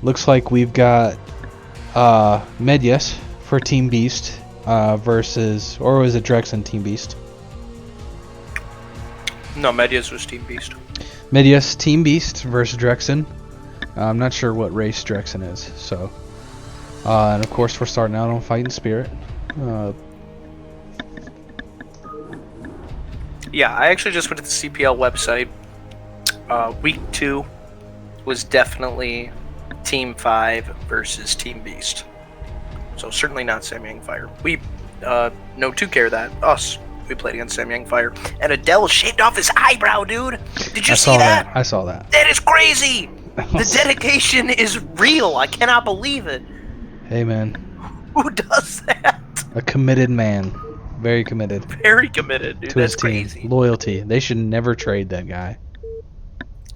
Looks like we've got Medyas for Team Beast versus, or was it Drexxin Team Beast? No, Medyas was Team Beast. Medyas Team Beast versus Drexxin. I'm not sure what race Drexxin is, so. And of course, we're starting out on Fighting Spirit. Yeah, I actually just went to the CPL website. Week 2 was definitely Team 5 versus Team Beast. So certainly not Samyang Fire. We, No2carethat, us, we played against Samyang Fire. And Adele shaved off his eyebrow, dude! Did you see that? I saw that. That is crazy! The dedication is real. I cannot believe it. Hey, man. Who does that? A committed man. Very committed. Very committed, dude. To his That's team. crazy. Loyalty. They should never trade that guy.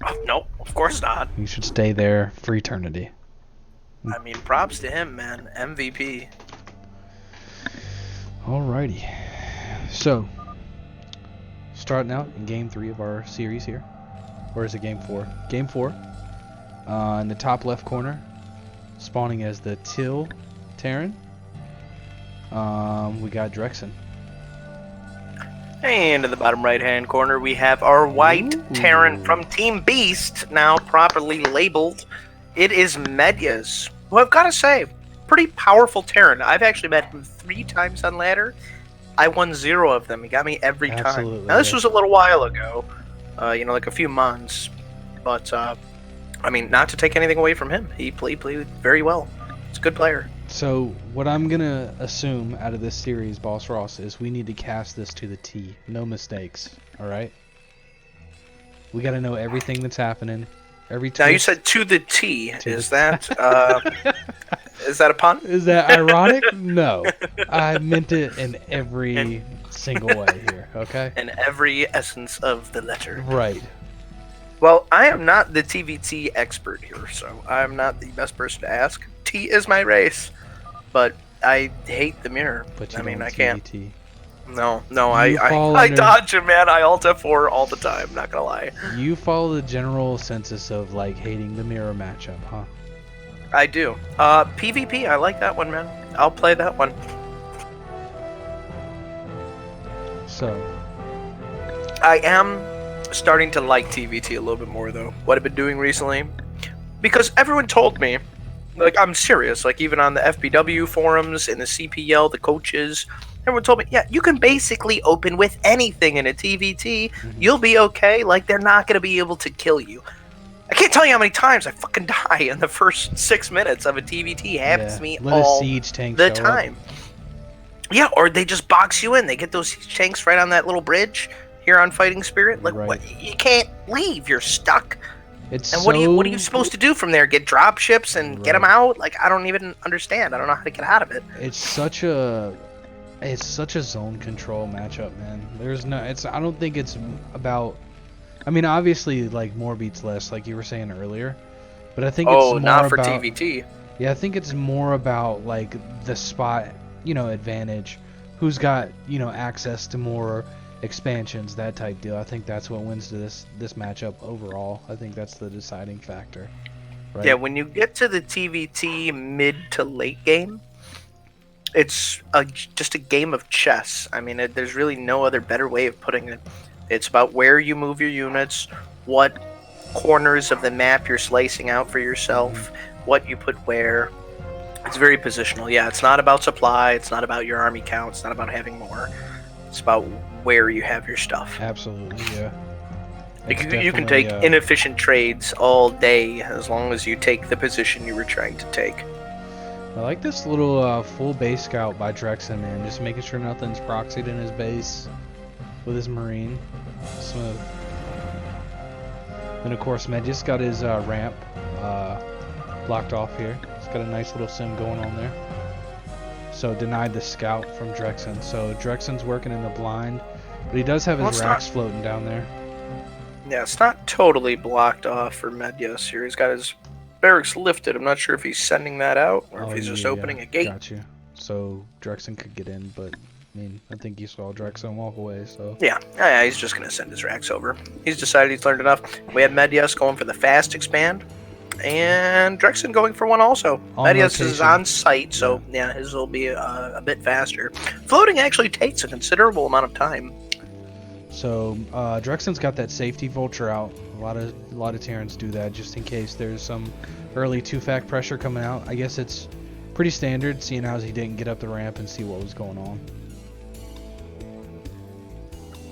Oh, no, of course not. He should stay there for eternity. I mean, props to him, man. MVP. Alrighty. So, starting out in Game 3 of our series here. Or is it Game 4? Game 4. In the top left corner, spawning as the Till Terran. We got Drexxin. And in the bottom right-hand corner, we have our white Terran from Team Beast, now properly labeled. It is Medyas, who I've got to say, pretty powerful Terran. I've actually met him 3 times on ladder. I won 0 of them. He got me every time. Now, this was a little while ago, like a few months. But, I mean, not to take anything away from him. He played very well. He's a good player. So, what I'm going to assume out of this series, Boss Ross, is we need to cast this to the T. No mistakes, alright? We got to know everything that's happening. Now, you said to the T. Is that a pun? Is that ironic? No. I meant it in every single way here, okay? In every essence of the letter. Right. Well, I am not the TVT expert here, so I'm not the best person to ask. T is my race, but I hate the mirror. But I can't. TVT. No, I dodge him, man. I alt F4 all the time, not gonna lie. You follow the general census of, like, hating the mirror matchup, huh? I do. PvP, I like that one, man. I'll play that one. So, I am starting to like TVT a little bit more, though. What I've been doing recently, because everyone told me, like, I'm serious, like, even on the FBW forums, in the CPL, the coaches, everyone told me, yeah, you can basically open with anything in a TVT, you'll be okay, like, they're not going to be able to kill you. I can't tell you how many times I fucking die in the first 6 minutes of a TVT. Happens to me all the time. Yeah, or they just box you in. They get those siege tanks right on that little bridge here on Fighting Spirit. Like, what? You can't leave. You're stuck. What are you supposed to do from there? Get drop ships and get them out? Like, I don't even understand. I don't know how to get out of it. It's such a zone control matchup, man. I don't think it's about. I mean, obviously, like, more beats less, like you were saying earlier. But I think it's more not for about, TVT. Yeah, I think it's more about, like, the spot, advantage. Who's got, access to more expansions, that type deal. I think that's what wins to this matchup overall. I think that's the deciding factor. Right? Yeah, when you get to the TVT mid to late game, it's just a game of chess. I mean, there's really no other better way of putting it. It's about where you move your units, what corners of the map you're slicing out for yourself, what you put where. It's very positional. Yeah, it's not about supply. It's not about your army count. It's not about having more. It's about where you have your stuff. Absolutely, yeah. You can take inefficient trades all day as long as you take the position you were trying to take. I like this little full base scout by Drexxin, man. Just making sure nothing's proxied in his base with his marine. Smooth. Then, of course, Medyas got his ramp blocked off here. He's got a nice little sim going on there. So, denied the scout from Drexxin. So, Drexxin's working in the blind, but he does have his racks floating down there. Yeah, it's not totally blocked off for Medyas here. He's got his barracks lifted. I'm not sure if he's sending that out or if he's just opening a gate. Got you. So, Drexxin could get in, but I think he saw Drexxin walk away, so. Yeah, he's just going to send his racks over. He's decided he's learned enough. We had Medyas going for the fast expand. And Drexxin going for one also. On Medyas is location. on site, so yeah, his will be a bit faster. Floating actually takes a considerable amount of time. So Drexxin's got that safety vulture out. A lot of Terrans do that just in case there's some early 2-fact pressure coming out. I guess it's pretty standard, seeing as he didn't get up the ramp and see what was going on.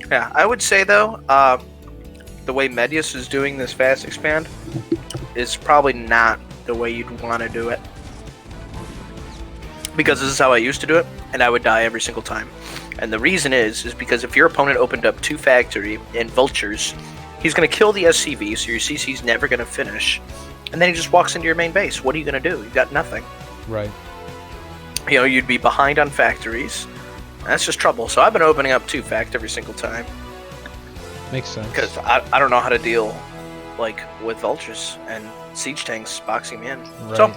Yeah, I would say though, the way Medyas is doing this fast expand is probably not the way you'd want to do it. Because this is how I used to do it, and I would die every single time. And the reason is because if your opponent opened up 2 factory and vultures, he's going to kill the SCV, so your CC's never going to finish. And then he just walks into your main base. What are you going to do? You've got nothing. Right. You know, you'd be behind on factories. That's just trouble. So I've been opening up 2 fact every single time. Makes sense. Because I don't know how to deal like with vultures and siege tanks boxing me in. Right. So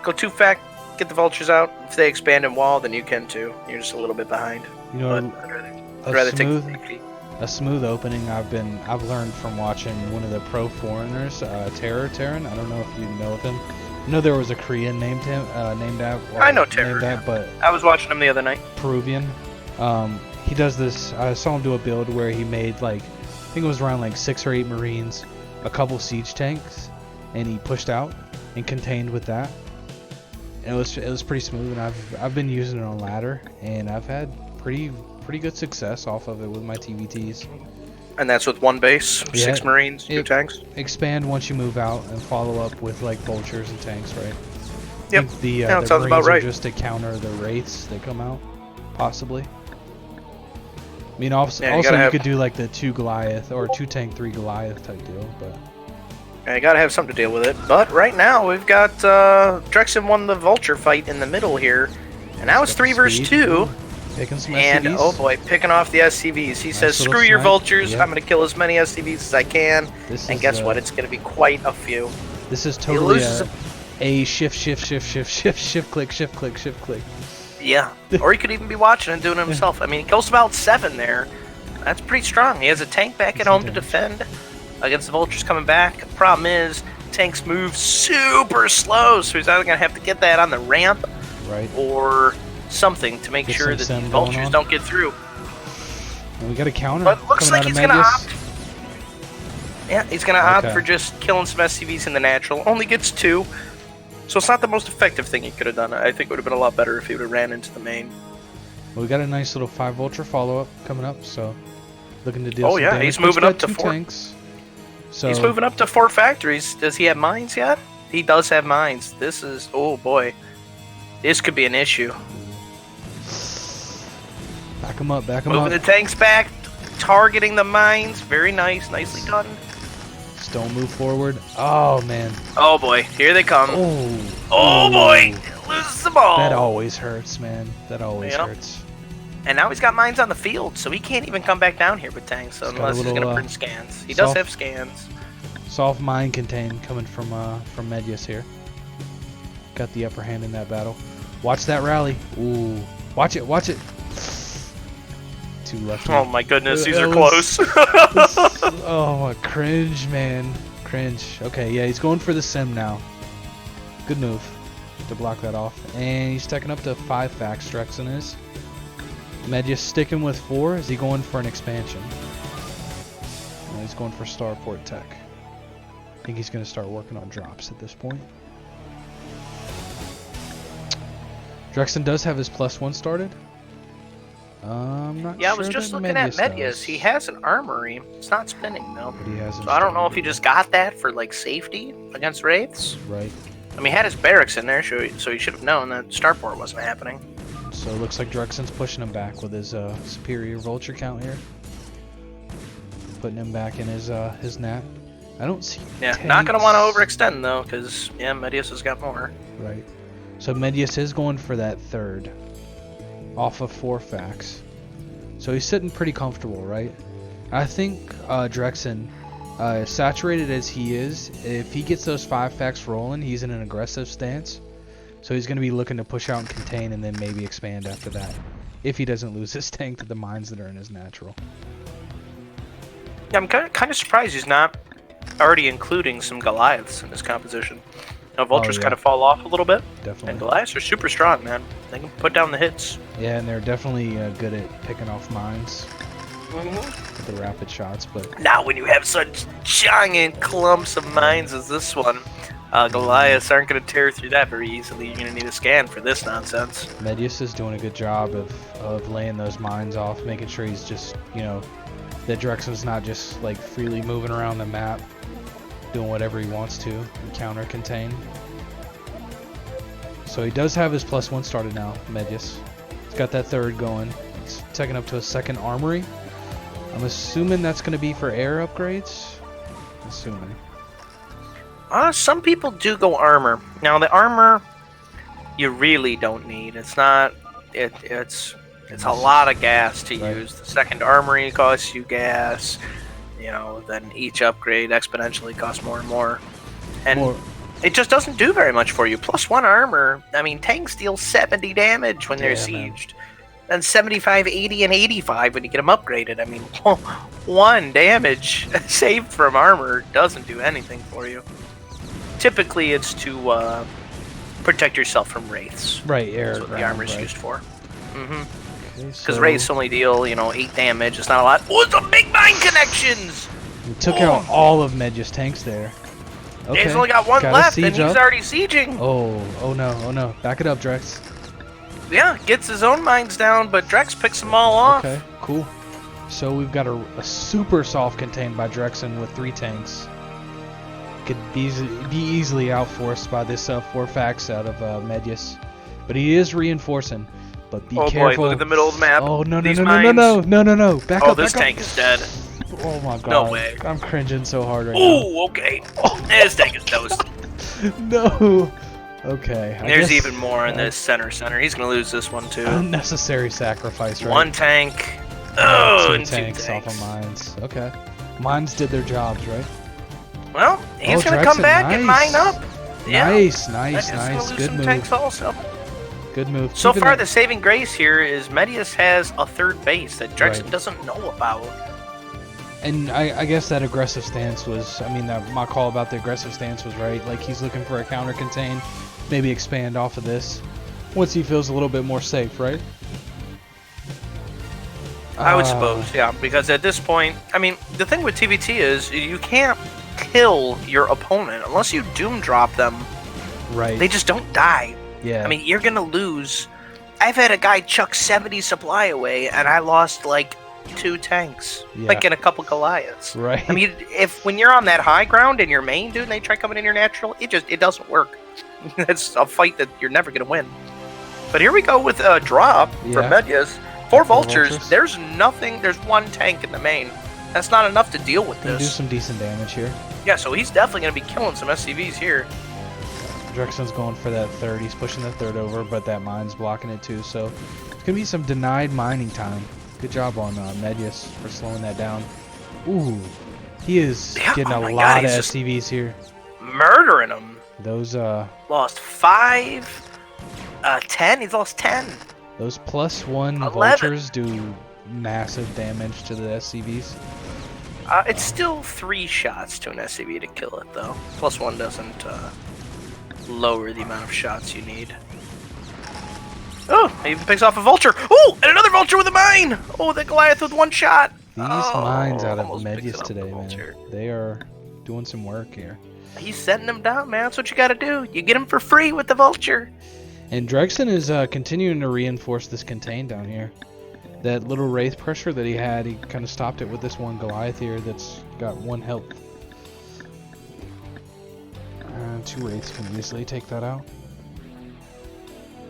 go 2 fact, get the vultures out. If they expand and wall, then you can too. You're just a little bit behind. You know, But I'd rather take the safety. a smooth opening I've learned from watching one of the pro foreigners, Terran. I don't know if you know of him. I know there was a Korean named that. I know Terror. Named that, but I was watching him the other night. Peruvian. He does this. I saw him do a build where he made like, I think it was around like 6 or 8 Marines, a couple siege tanks, and he pushed out and contained with that. And it was pretty smooth, and I've been using it on ladder, and I've had pretty good success off of it with my TVTs. And that's with 1 base, Yeah, 6 Marines, 2 tanks. Expand once you move out, and follow up with like vultures and tanks, right? Yep. I think the Yeah, that the sounds about Marines are right. just to counter the wraiths that come out, possibly. I mean, also, Yeah, you also gotta you have- could do like the 2 Goliath or 2 tank 3 Goliath type deal, but Yeah, you gotta have something to deal with it. But right now, we've got Drexxin won the vulture fight in the middle here. And now it's got 3 versus speed. 2. Picking some And SCVs. oh boy, picking off the SCVs. He says, little screw your snipe. vultures, Yep. I'm gonna kill as many SCVs as I can. This And is, guess what? It's gonna be quite a few. This is totally loses a shift click. Yeah. Or he could even be watching and doing it himself. I mean, he goes about 7 there. That's pretty strong. He has a tank back at home to defend against the vultures coming back. Problem is, tanks move super slow, so he's either gonna have to get that on the ramp Right. or something to make Get sure some that sim the going vultures on. don't get through. And we got a counter. But looks coming like out of he's gonna Medyas. opt. Yeah, he's gonna opt Okay. for just killing some SCVs in the natural. Only gets 2, so it's not the most effective thing he could have done. I think it would have been a lot better if he would have ran into the main. Well, we got a nice little 5 vulture follow up coming up, so looking to deal Oh, some yeah, damage. he's But moving got up to 2 4. tanks. So He's moving up to 4 factories. Does he have mines yet? He does have mines. This is, oh boy, this could be an issue. back him up. Moving the tanks back, targeting the mines. Very nice, nicely done. Just don't move forward. Oh man. Oh boy, here they come. Oh boy, loses the ball. That always hurts, man. That always Yeah. hurts. And now he's got mines on the field, so he can't even come back down here with tanks He's got a unless he's little, gonna print scans. He does soft- have scans. Soft mine contain coming from Medyas here. Got the upper hand in that battle. Watch that rally. Ooh. Watch it. Too lucky. Oh my goodness, these That are was- close. Oh, cringe, man. Cringe. Okay, yeah, he's going for the sim now. Good move to block that off. And he's taking up to 5 facts, Drexxin is. Medyas sticking with 4. Is he going for an expansion? No, he's going for starport tech. I think he's going to start working on drops at this point. Drexxin does have his +1 started. I'm not Yeah, I sure was just that looking at Medyas Medyas. does, He has an armory. It's not spinning though. but he hasn't So I don't know if started he just got that for like safety against wraiths. it. Right. I mean, he had his barracks in there, so he should have known that starport wasn't happening. So it looks like Drexxin's pushing him back with his superior vulture count here. Putting him back in his nat. I don't see Yeah, not gonna want to tanks. overextend though, because yeah, Medyas has got more. Right. So Medyas is going for that 3rd. Off of 4 facts. So he's sitting pretty comfortable, right? I think Drexxin, saturated as he is, if he gets those 5 facts rolling, he's in an aggressive stance. So he's going to be looking to push out and contain and then maybe expand after that. If he doesn't lose his tank to the mines that are in his natural. Yeah, I'm kind of surprised he's not already including some Goliaths in his composition. Now, Vultures yeah. kind of fall off a little bit. Definitely. And Goliaths are super strong, man. They can put down the hits. Yeah, and they're definitely good at picking off mines Mm-hmm. with the rapid shots. But Now, when you have such giant clumps of mines as this one, Goliaths aren't going to tear through that very easily. You're going to need a scan for this nonsense. Medyas is doing a good job of laying those mines off, making sure he's just, you know, that Drexxin's not just like freely moving around the map, doing whatever he wants to and counter contain. So he does have his +1 started now, Medyas. He's got that third going. He's taking up to a second armory. I'm assuming that's going to be for air upgrades. Assuming. Some people do go armor. Now, the armor you really don't need. It's not. It's a lot of gas to use. The second armory costs you gas. You know, then each upgrade exponentially costs more and more. And it just doesn't do very much for you. +1 armor. I mean, tanks deal 70 damage when they're sieged. And 75, 80, and 85 when you get them upgraded. I mean, 1 damage saved from armor doesn't do anything for you. Typically, it's to protect yourself from wraiths. Right, air. That's what the armor is used for. Mm-hmm. Because wraiths only deal, 8 damage. It's not a lot. Oh, it's a big mine connections! We took out all of Medyas' tanks there. Okay. He's only got one left, and he's already sieging. Oh no. Back it up, Drex. Yeah, gets his own mines down, but Drex picks them all off. Okay, cool. So we've got a super soft contained by Drexxin with 3 tanks. Could be easily outforced by this 4 facts out of Medyas. But he is reinforcing. But be careful. Oh boy, look at the middle of the map. Oh no. Back Oh, up. this back tank up. is dead. Oh my god. No way. I'm cringing so hard right now. Ooh, okay. This tank is toast. No. Okay. There's even more in this center. He's gonna lose this one too. Unnecessary sacrifice, right? 1 tank. Oh, 2 and 2 tanks off of mines. Okay. Mines did their jobs, right? Well, he's gonna Drexxin, come back and mine up. Yeah. Nice. Good move. Tanks also. Good move. So far, the saving grace here is Medyas has a third base that Drexxin doesn't know about. And I guess that aggressive stance was, my call about the aggressive stance was right. Like, he's looking for a counter contain, maybe expand off of this once he feels a little bit more safe, right? I would suppose, yeah, because at this point, the thing with TVT is you can't kill your opponent unless you doom drop them. Right. They just don't die. Yeah. You're gonna lose. I've had a guy chuck 70 supply away, and I lost like 2 tanks, like in a couple Goliaths. Right. If when you're on that high ground in your main, dude, and they try coming in your natural, it doesn't work. It's a fight that you're never gonna win. But here we go with a drop from Medyas. 4 vultures. There's nothing. There's 1 tank in the main. That's not enough to deal with this. Do some decent damage here. Yeah, so he's definitely gonna be killing some SCVs here. Drexxin's going for that third. He's pushing the third over, but that mine's blocking it too. So it's gonna be some denied mining time. Good job on Medyas for slowing that down. Ooh, he is getting a lot of SCVs here. Murdering them. Those lost 5, 10. He's lost 10. Those +1 vultures do massive damage to the SCVs. It's still 3 shots to an SCV to kill it, though. +1 doesn't lower the amount of shots you need. Oh, he even picks off a vulture. Oh, and another vulture with a mine. Oh, the Goliath with 1 shot. These mines out of Medyas today, man. They are doing some work here. He's setting them down, man. That's what you got to do. You get them for free with the vulture. And Drexxin is continuing to reinforce this contain down here. That little wraith pressure that he had, he kind of stopped it with this 1 Goliath here that's got 1 health. 2 wraiths can easily take that out.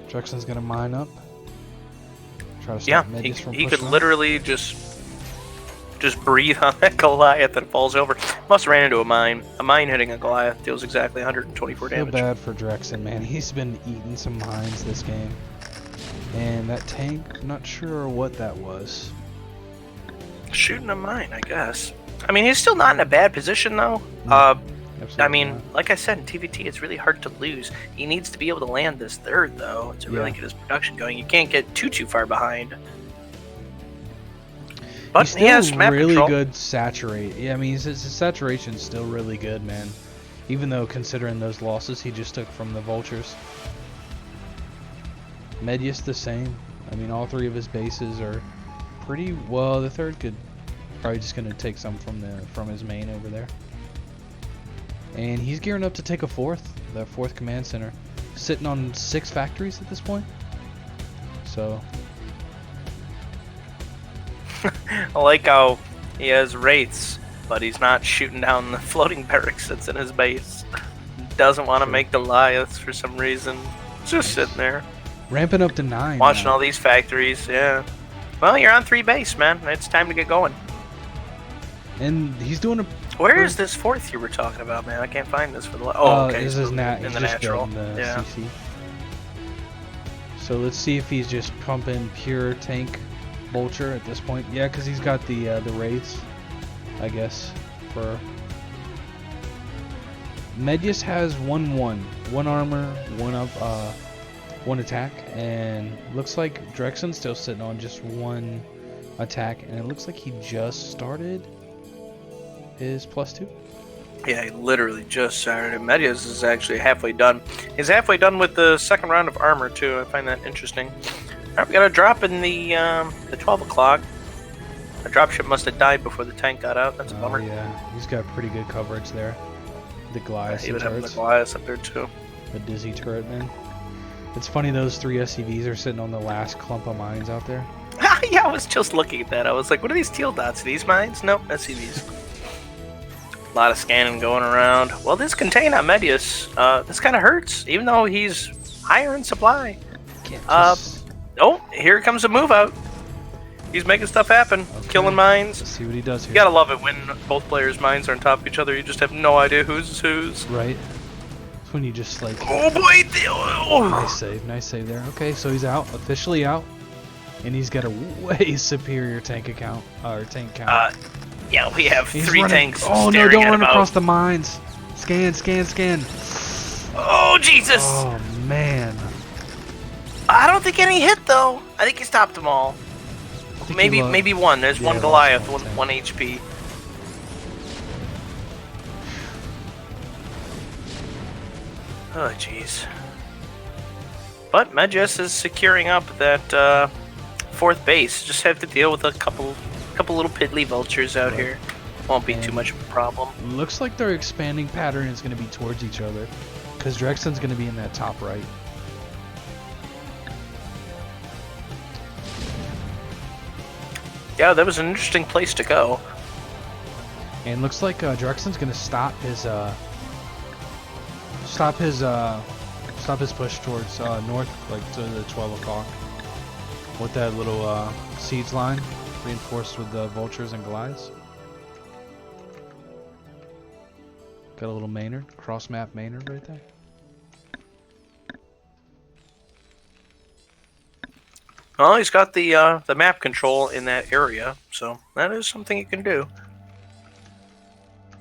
Drexxin's gonna mine up. Try to stop Medyas from he pushing could up. literally just breathe on that Goliath and falls over. Must have ran into a mine. A mine hitting a Goliath deals exactly 124 damage. Feel bad for Drexxin, man. He's been eating some mines this game. And that tank, I'm not sure what that was. Shooting a mine, I guess. He's still not in a bad position, though. Like I said, in TVT, it's really hard to lose. He needs to be able to land this third, though, to really get his production going. You can't get too far behind. But He's he has still map really control. good saturate. Yeah, I mean, his saturation's still really good, man. Even though considering those losses he just took from the vultures. Medyas the same. I mean, all three of his bases are pretty well. The third could probably just gonna take some from his main over there. And he's gearing up to take a the fourth command center, sitting on 6 factories at this point. So I like how he has wraiths, but he's not shooting down the floating barracks that's in his base. Doesn't want to make Goliaths for some reason. Just sitting there. ramping up to 9. Watching now. all these factories, yeah. Well, you're on 3 base, man. It's time to get going. And he's doing a. Where is this 4th you were talking about, man? I can't find this for the. Oh, okay. This so is in he's the just natural. building the Yeah. CC. So let's see if he's just pumping pure tank vulture at this point. Yeah, because he's got the wraiths, I guess. For Medyas has 1 armor, 1 attack, and looks like Drexxin's still sitting on just 1 attack, and it looks like he just started his +2. Yeah, he literally just started. Medyas is actually halfway done. He's halfway done with the 2nd round of armor too. I find that interesting. Alright, we got a drop in the 12 o'clock. The dropship must have died before the tank got out. That's a bummer. Yeah, he's got pretty good coverage there. The Goliath Even having the turrets, Goliaths up there too. the dizzy turret, man. It's funny those 3 SCVs are sitting on the last clump of mines out there. Yeah, I was just looking at that. I was like, what are these teal dots? Are these mines? Nope, SCVs. A lot of scanning going around. Well, this contain on Medyas, this kind of hurts, even though he's higher in supply. Oh, here comes a move out. He's making stuff happen, killing mines. Let's see what he does here. You gotta love it when both players' mines are on top of each other. You just have no idea who's whose. Right. It's when you just like. Oh boy! Oh. Nice save there. Okay, so he's out, officially out, and he's got a way superior tank count. Yeah, we have He's 3 running. tanks. Oh no! staring Don't at run him across out. the mines. Scan. Oh Jesus! Oh man. I don't think any hit though. I think he stopped them all. I think Maybe he maybe one. There's yeah, one lost Goliath, one one tank. HP. Oh jeez. But Medyas is securing up that 4th base. Just have to deal with a couple little piddly vultures out here. Won't be too much of a problem. Looks like their expanding pattern is going to be towards each other, because Drexxin's going to be in that top right. Yeah, that was an interesting place to go. And looks like Drexxin's going to stop his push towards north, like to the 12 o'clock, with that little siege line reinforced with the vultures and Goliaths. Got a little Maynard, cross map Maynard right there. Well, he's got the map control in that area, so that is something you can do.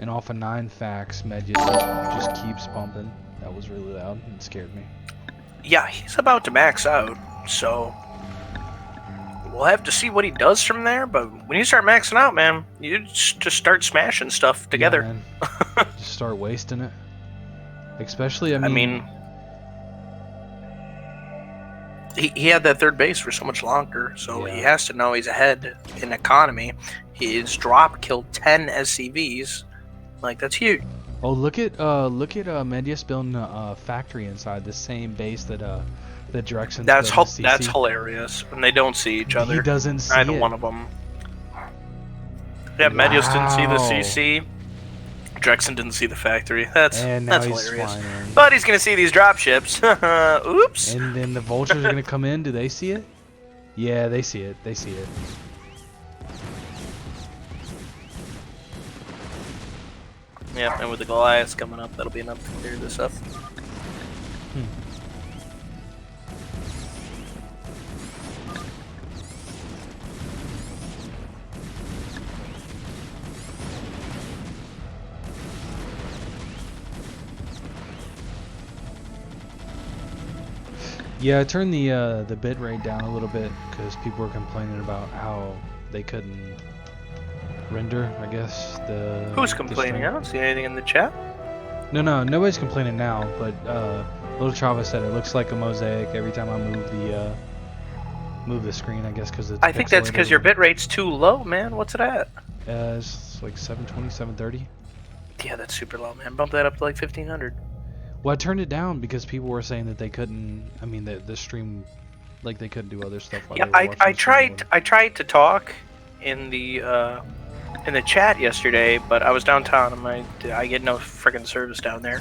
And off of 9 facts, Medyas just keeps pumping. That was really loud and scared me. Yeah, he's about to max out, so we'll have to see what he does from there. But when you start maxing out, man, you just start smashing stuff together. Yeah, man. Just start wasting it. Especially, I mean he had that 3rd base for so much longer, so Yeah. he has to know he's ahead in economy. His drop killed 10 SCVs. Like, that's huge. oh, look at Medyas building a factory inside the same base that Drexxin's That's building CC. that's hilarious when they don't see each other. He doesn't see Neither it. one of them. Yeah, Medyas didn't see the Wow. CC. Drexxin didn't see the factory. That's And now he's hilarious. flying in. But he's gonna see these drop ships. Oops. And then the vultures are gonna come in. Do they see it? Yeah, they see it. They see it. Yeah, and with the Goliaths coming up, that'll be enough to clear this up. Yeah, I turned the bit rate down a little bit because people were complaining about how they couldn't render, I guess. Who's the complaining? I stream. don't see anything in the chat. No, nobody's complaining now, but Little Chava said it looks like a mosaic every time I move the screen, I guess, because it's I think that's because pixelated. your bitrate's too low, man. What's it at? It's like 720, 730. Yeah, that's super low, man. Bump that up to like 1500. Well, I turned it down because people were saying that they couldn't. I mean, the stream, like they couldn't do other stuff while Yeah, they were watching I the stream. tried to talk in the chat yesterday, but I was downtown and I get no friggin' service down there.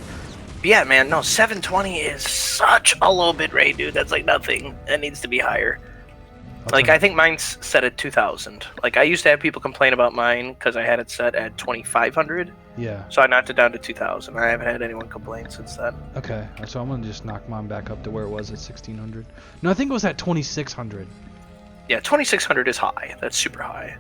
But yeah, man, no, 720 is such a low bitrate, dude. That's like nothing. That needs to be higher. Like, I think mine's set at 2000. Like, I used to have people complain about mine because I had it set at 2500. Yeah. So I knocked it down to 2000. I haven't had anyone complain since then. Okay, so I'm gonna just knock mine back up to where it was at 1600. No, I think it was at 2600. Yeah, 2600 is high. That's super high.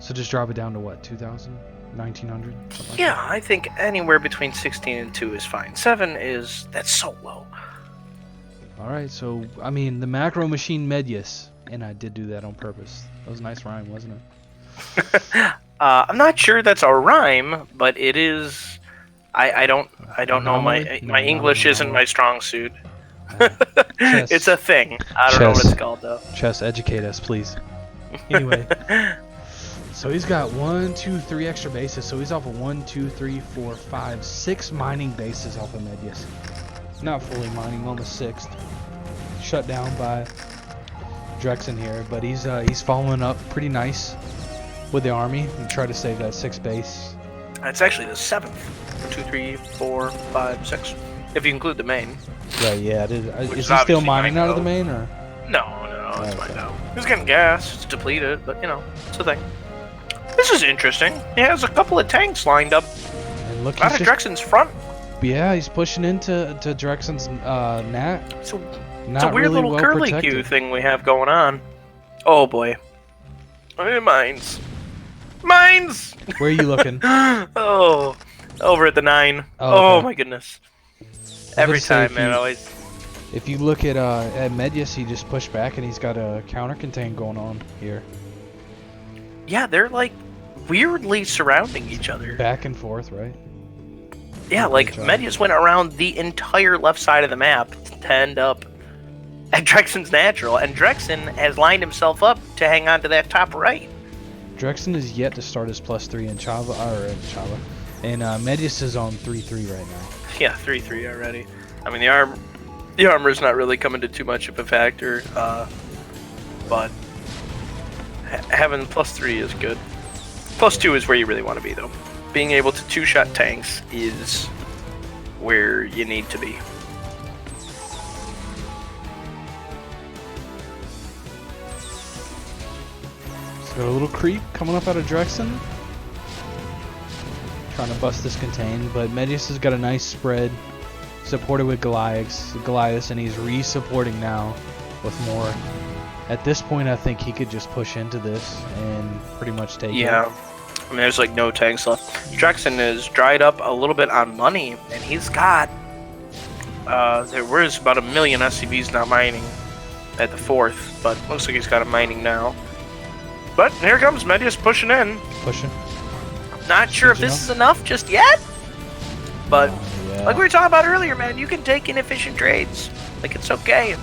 So just drop it down to what, 2000, 1900? Something like Yeah, that. I think anywhere between 16 and 2 is fine. 7 is... that's so low. All right, so I mean the macro machine Medyas, and I did do that on purpose. That was a nice rhyme, wasn't it? I'm not sure that's a rhyme, but it is... I don't know. Anomaly? No, My English not isn't anomaly. my strong suit. Chess. It's a thing. I don't know what Chess. it's called, though. Chess, educate us, please. Anyway, so he's got 1, 2, 3 extra bases. So he's off of 1, 2, 3, 4, 5, 6 mining bases off of Medyas. Not fully mining, on the 6th. Shut down by Drexxin here, but he's following up pretty nice with the army and try to save that 6th base. It's actually the 7th. 2, 3, 4, 5, 6. If you include the main. Right, yeah. Is Which he is still obviously mining mined out of the out. main, or? No, it's Okay. mined out. He's getting gas. It's depleted, but, you know, it's a thing. This is interesting. He has a couple of tanks lined up And look, out he's of just, Drexxin's front. yeah, he's pushing into Drexxin's nat. It's a Not weird really little well curly protected. Q thing we have going on. Oh, boy. Mines. Mines! Where are you looking? Oh, over at the 9. Oh, okay. My goodness. I was Every gonna say, time, man. Always. If you look at Medyas, he just pushed back and he's got a counter contain going on here. Yeah, they're like weirdly surrounding each other. Back and forth, right? Yeah, like job. Medyas went around the entire left side of the map to end up at Drexxin's natural, and Drexxin has lined himself up to hang on to that top right. Drexxin is yet to start his +3 in Chava, and Medyas is on 3-3 right now. Yeah, 3-3 already. I mean, the armor's not really coming to too much of a factor, but having +3 is good. +2 is where you really want to be, though. Being able to two-shot tanks is where you need to be. So got a little creep coming up out of Drexxin. Trying to bust this contain, but Medyas has got a nice spread. Supported with Goliath, and he's re-supporting now with more. At this point, I think he could just push into this and pretty much take it. Yeah. I mean, there's like no tanks left. Drexxin is dried up a little bit on money, and he's got there was about 1 million SCVs not mining at the 4th, but looks like he's got a mining now. But here comes Medyas pushing in. Pushing. Not sure if this is enough just yet, but Yeah. like we were talking about earlier, man, you can take inefficient trades. Like, it's okay.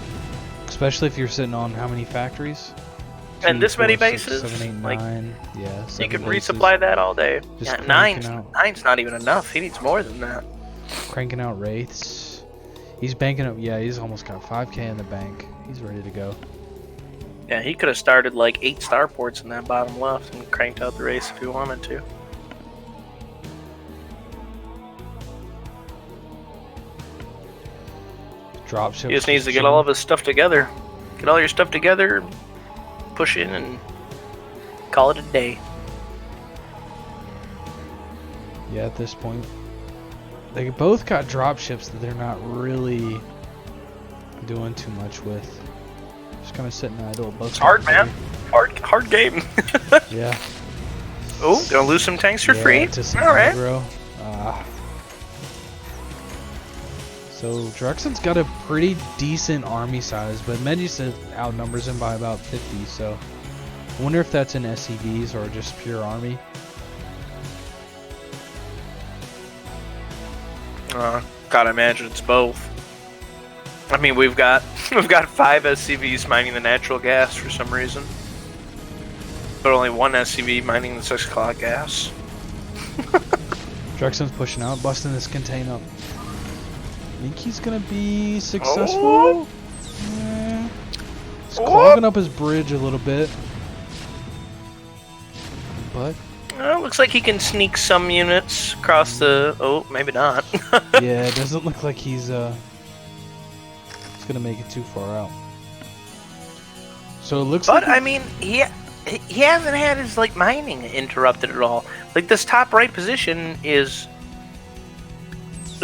Especially if you're sitting on how many factories? And 2, this many 4, 6, bases? 7, 8, Like, 9. Yeah, You 7 can bases. resupply that all day. Just Yeah, cranking nine's not even enough. He needs more than that. Cranking out wraiths. He's banking up. Yeah, he's almost got 5k in the bank. He's ready to go. Yeah, he could have started like 8 starports in that bottom left and cranked out the race if he wanted to. Dropship. He just needs to get all of his stuff together. Get all your stuff together, push in, and call it a day. Yeah, at this point, they both got dropships that they're not really doing too much with. Just kind of sitting idle. Both It's hard, man. Hard game. Yeah. Oh, gonna lose some tanks for free. To some All right. aggro. So Drexxin's got a pretty decent army size, but Medyas outnumbers him by about 50. So I wonder if that's in SCVs or just pure army. Gotta imagine it's both. I mean, we've got 5 SCVs mining the natural gas for some reason, but only 1 SCV mining the 6 o'clock gas. Drexxin's pushing out, busting this contain up. Think he's gonna be successful? Oh. Yeah. He's clogging up his bridge a little bit, but Looks like he can sneak some units across the. Oh, maybe not. yeah, it doesn't look like he's gonna make it too far out. So it looks like. But I mean, he hasn't had his like mining interrupted at all. Like this top right position is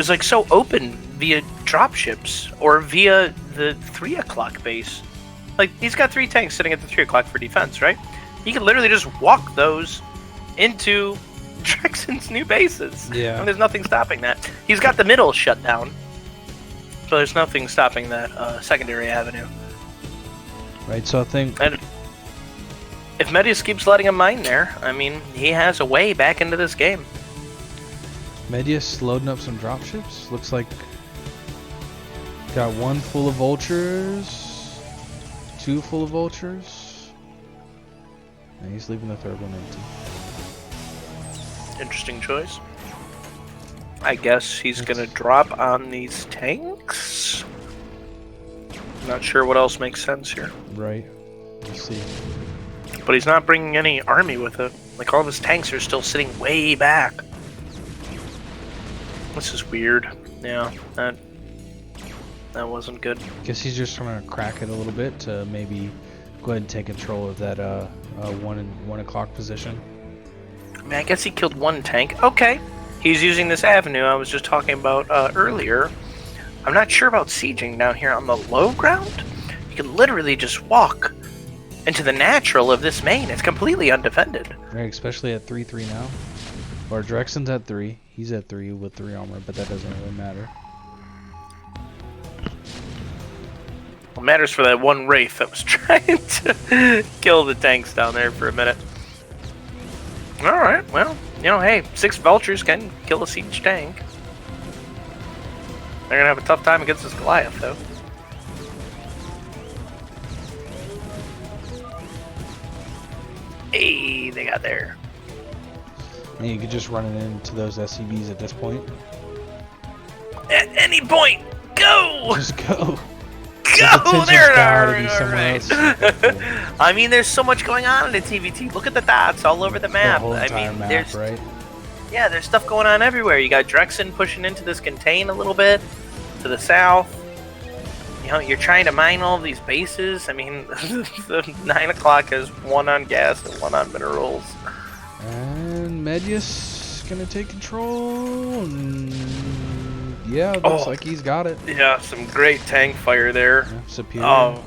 like so open via dropships or via the 3 o'clock base. Like he's got 3 tanks sitting at the 3 o'clock for defense, right? He can literally just walk those into Drexxin's new bases. Yeah. And there's nothing stopping that. He's got the middle shut down, so there's nothing stopping that secondary avenue. Right. So I think. And if Medyas keeps letting him mine there, I mean, he has a way back into this game. Medyas loading up some dropships. Looks like got 1 full of vultures, 2 full of vultures, and he's leaving the 3rd one empty. Interesting choice. I guess he's gonna drop on these tanks. Not sure what else makes sense here. Right. Let's see. But he's not bringing any army with it. Like all of his tanks are still sitting way back. This is weird. Yeah, that wasn't good. Guess he's just trying to crack it a little bit to maybe go ahead and take control of that 1 o'clock position. I mean, I guess he killed 1 tank. Okay, he's using this avenue I was just talking about earlier. I'm not sure about sieging down here on the low ground. You can literally just walk into the natural of this main. It's completely undefended. Right, especially at 3-3 now. Or Drexxin's at 3. He's at 3 with 3 armor, but that doesn't really matter. What matters for that 1 Wraith that was trying to kill the tanks down there for a minute. Alright, well, you know, hey, 6 vultures can kill a siege tank. They're gonna have a tough time against this Goliath, though. Hey, they got there. And you could just run it into those SCVs at this point. At any point, go! Just go! Go! There it Alright. I mean, there's so much going on in the TVT. Look at the dots all over the map. The whole entire map, there's right? Yeah, there's stuff going on everywhere. You got Drexxin pushing into this contain a little bit to the south. You know, you're trying to mine all these bases. I mean, the 9 o'clock has 1 on gas and 1 on minerals. And Medyas gonna take control. And yeah, looks like he's got it. Yeah, some great tank fire there. Yeah, superior. Oh,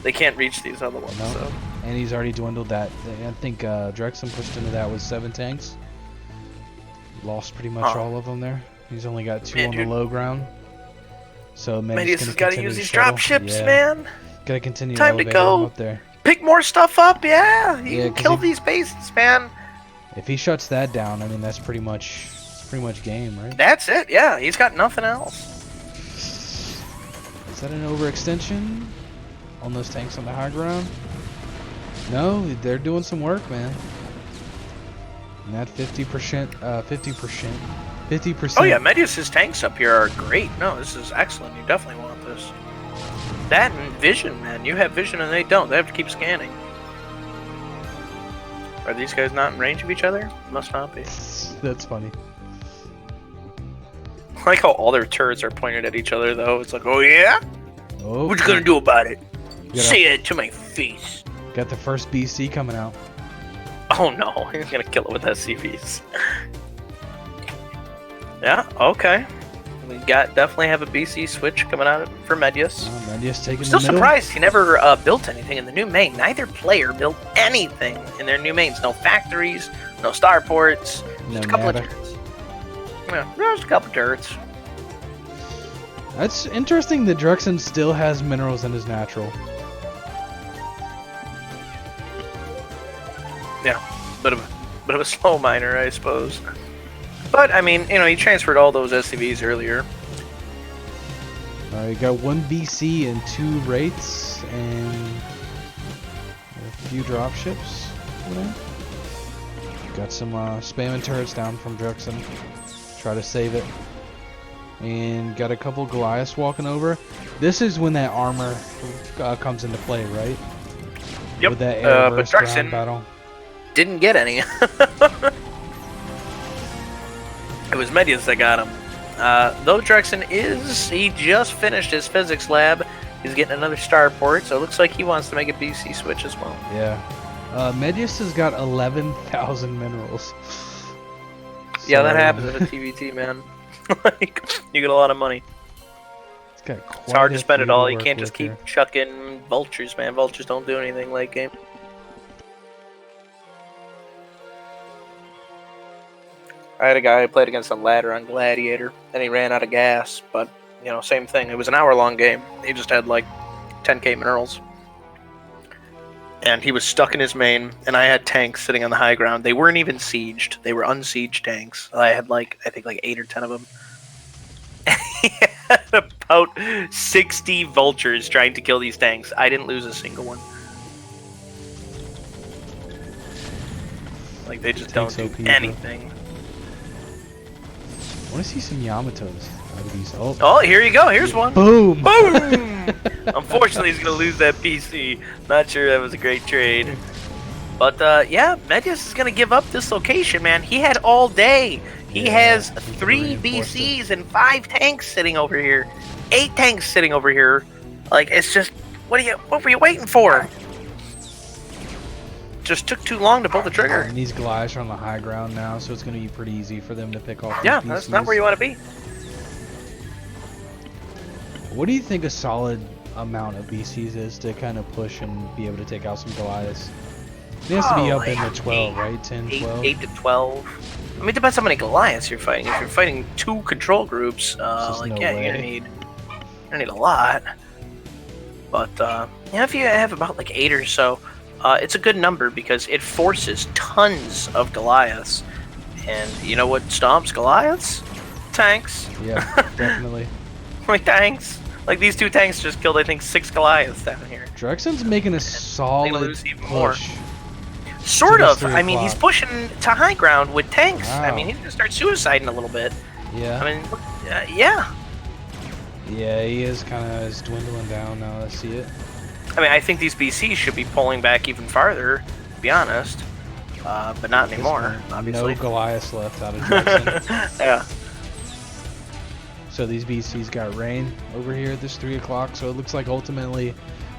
they can't reach these other ones. No. So. And he's already dwindled that. I think Drexxin pushed into that with 7 tanks. Lost pretty much all of them there. He's only got 2 on the low ground. So Medyas has got to use these drop ships, man. Gotta continue. Time to go. Up there. Pick more stuff up, yeah. You can kill these bases, man. If he shuts that down, I mean that's pretty much game, right? That's it. Yeah, he's got nothing else. Is that an overextension on those tanks on the high ground? No, they're doing some work, man. And that 50%. Oh yeah, Medyas' tanks up here are great. No, this is excellent. You definitely want this. That and vision, man. You have vision and they don't. They have to keep scanning. Are these guys not in range of each other? Must not be. That's funny. I like how all their turrets are pointed at each other, though. It's like, oh yeah? Oh, What you gonna do about it? Say it to my face. Got the first BC coming out. Oh no, he's gonna kill it with SCVs. Yeah, okay. We definitely have a BC switch coming out for Medyas. Medyas taking Still the middle. surprised he never built anything in the new main. Neither player built anything in their new mains. No factories, no starports, just a couple of turrets. Yeah, just a couple turrets. That's interesting that Drexxin still has minerals in his natural. Yeah, bit of a slow miner, I suppose. But I mean, you know, he transferred all those SCVs earlier. You got 1 BC and 2 Wraiths and a few dropships. Got some spamming turrets down from Drexxin. Try to save it. And got a couple Goliaths walking over. This is when that armor comes into play, right? Yep. With that air but burst Drexxin battle. didn't get any. It was Medyas that got him. Though Drexxin he just finished his physics lab. He's getting another starport, so it looks like he wants to make a BC switch as well. Yeah. Medyas has got 11,000 minerals. Yeah, that happens at a TVT, man. Like, you get a lot of money. It's hard to spend it all. You can't just here. keep chucking vultures, man. Vultures don't do anything late game. I had a guy who played against a ladder on Gladiator, and he ran out of gas, but, you know, same thing. It was an hour-long game. He just had, like, 10k minerals. And he was stuck in his main, and I had tanks sitting on the high ground. They weren't even sieged. They were unsieged tanks. I had, like, I think, like 8 or 10 of them. He had about 60 vultures trying to kill these tanks. I didn't lose a single one. Like, they just don't do anything. I want to see some Yamatos out of these. Oh, here you go. Here's one. Boom! Boom! Unfortunately, he's going to lose that PC. Not sure that was a great trade. But, yeah, Medyas is going to give up this location, man. He had all day. He has 3 BCs and 5 tanks sitting over here. 8 tanks sitting over here. Like, it's just, what were you waiting for? Just took too long to pull the trigger. And these Goliaths are on the high ground now, so it's going to be pretty easy for them to pick off these Yeah, BCs. that's not where you want to be. What do you think a solid amount of BCs is to kind of push and be able to take out some Goliaths? It has to be up in the 12, right? 10, 12? 8 to 12. I mean, it depends how many Goliaths you're fighting. If you're fighting 2 control groups, like, no yeah, way. you're gonna need a lot. But, yeah, if you have about, like, 8 or so, it's a good number because it forces tons of Goliaths. And you know what stomps Goliaths? Tanks. Yeah, definitely. Like, tanks. Like, these 2 tanks just killed, I think, 6 Goliaths down here. Drexxin's making a solid lose even more. push. Sort of. I mean, he's pushing to high ground with tanks. Wow. I mean, he's going to start suiciding a little bit. Yeah. I mean, yeah. Yeah, he is kind of dwindling down now. I see it. I mean, I think these BCs should be pulling back even farther, to be honest. But not anymore, obviously. No Goliaths left out of Drexxin. Yeah. So these BCs got rain over here at this 3 o'clock. So it looks like ultimately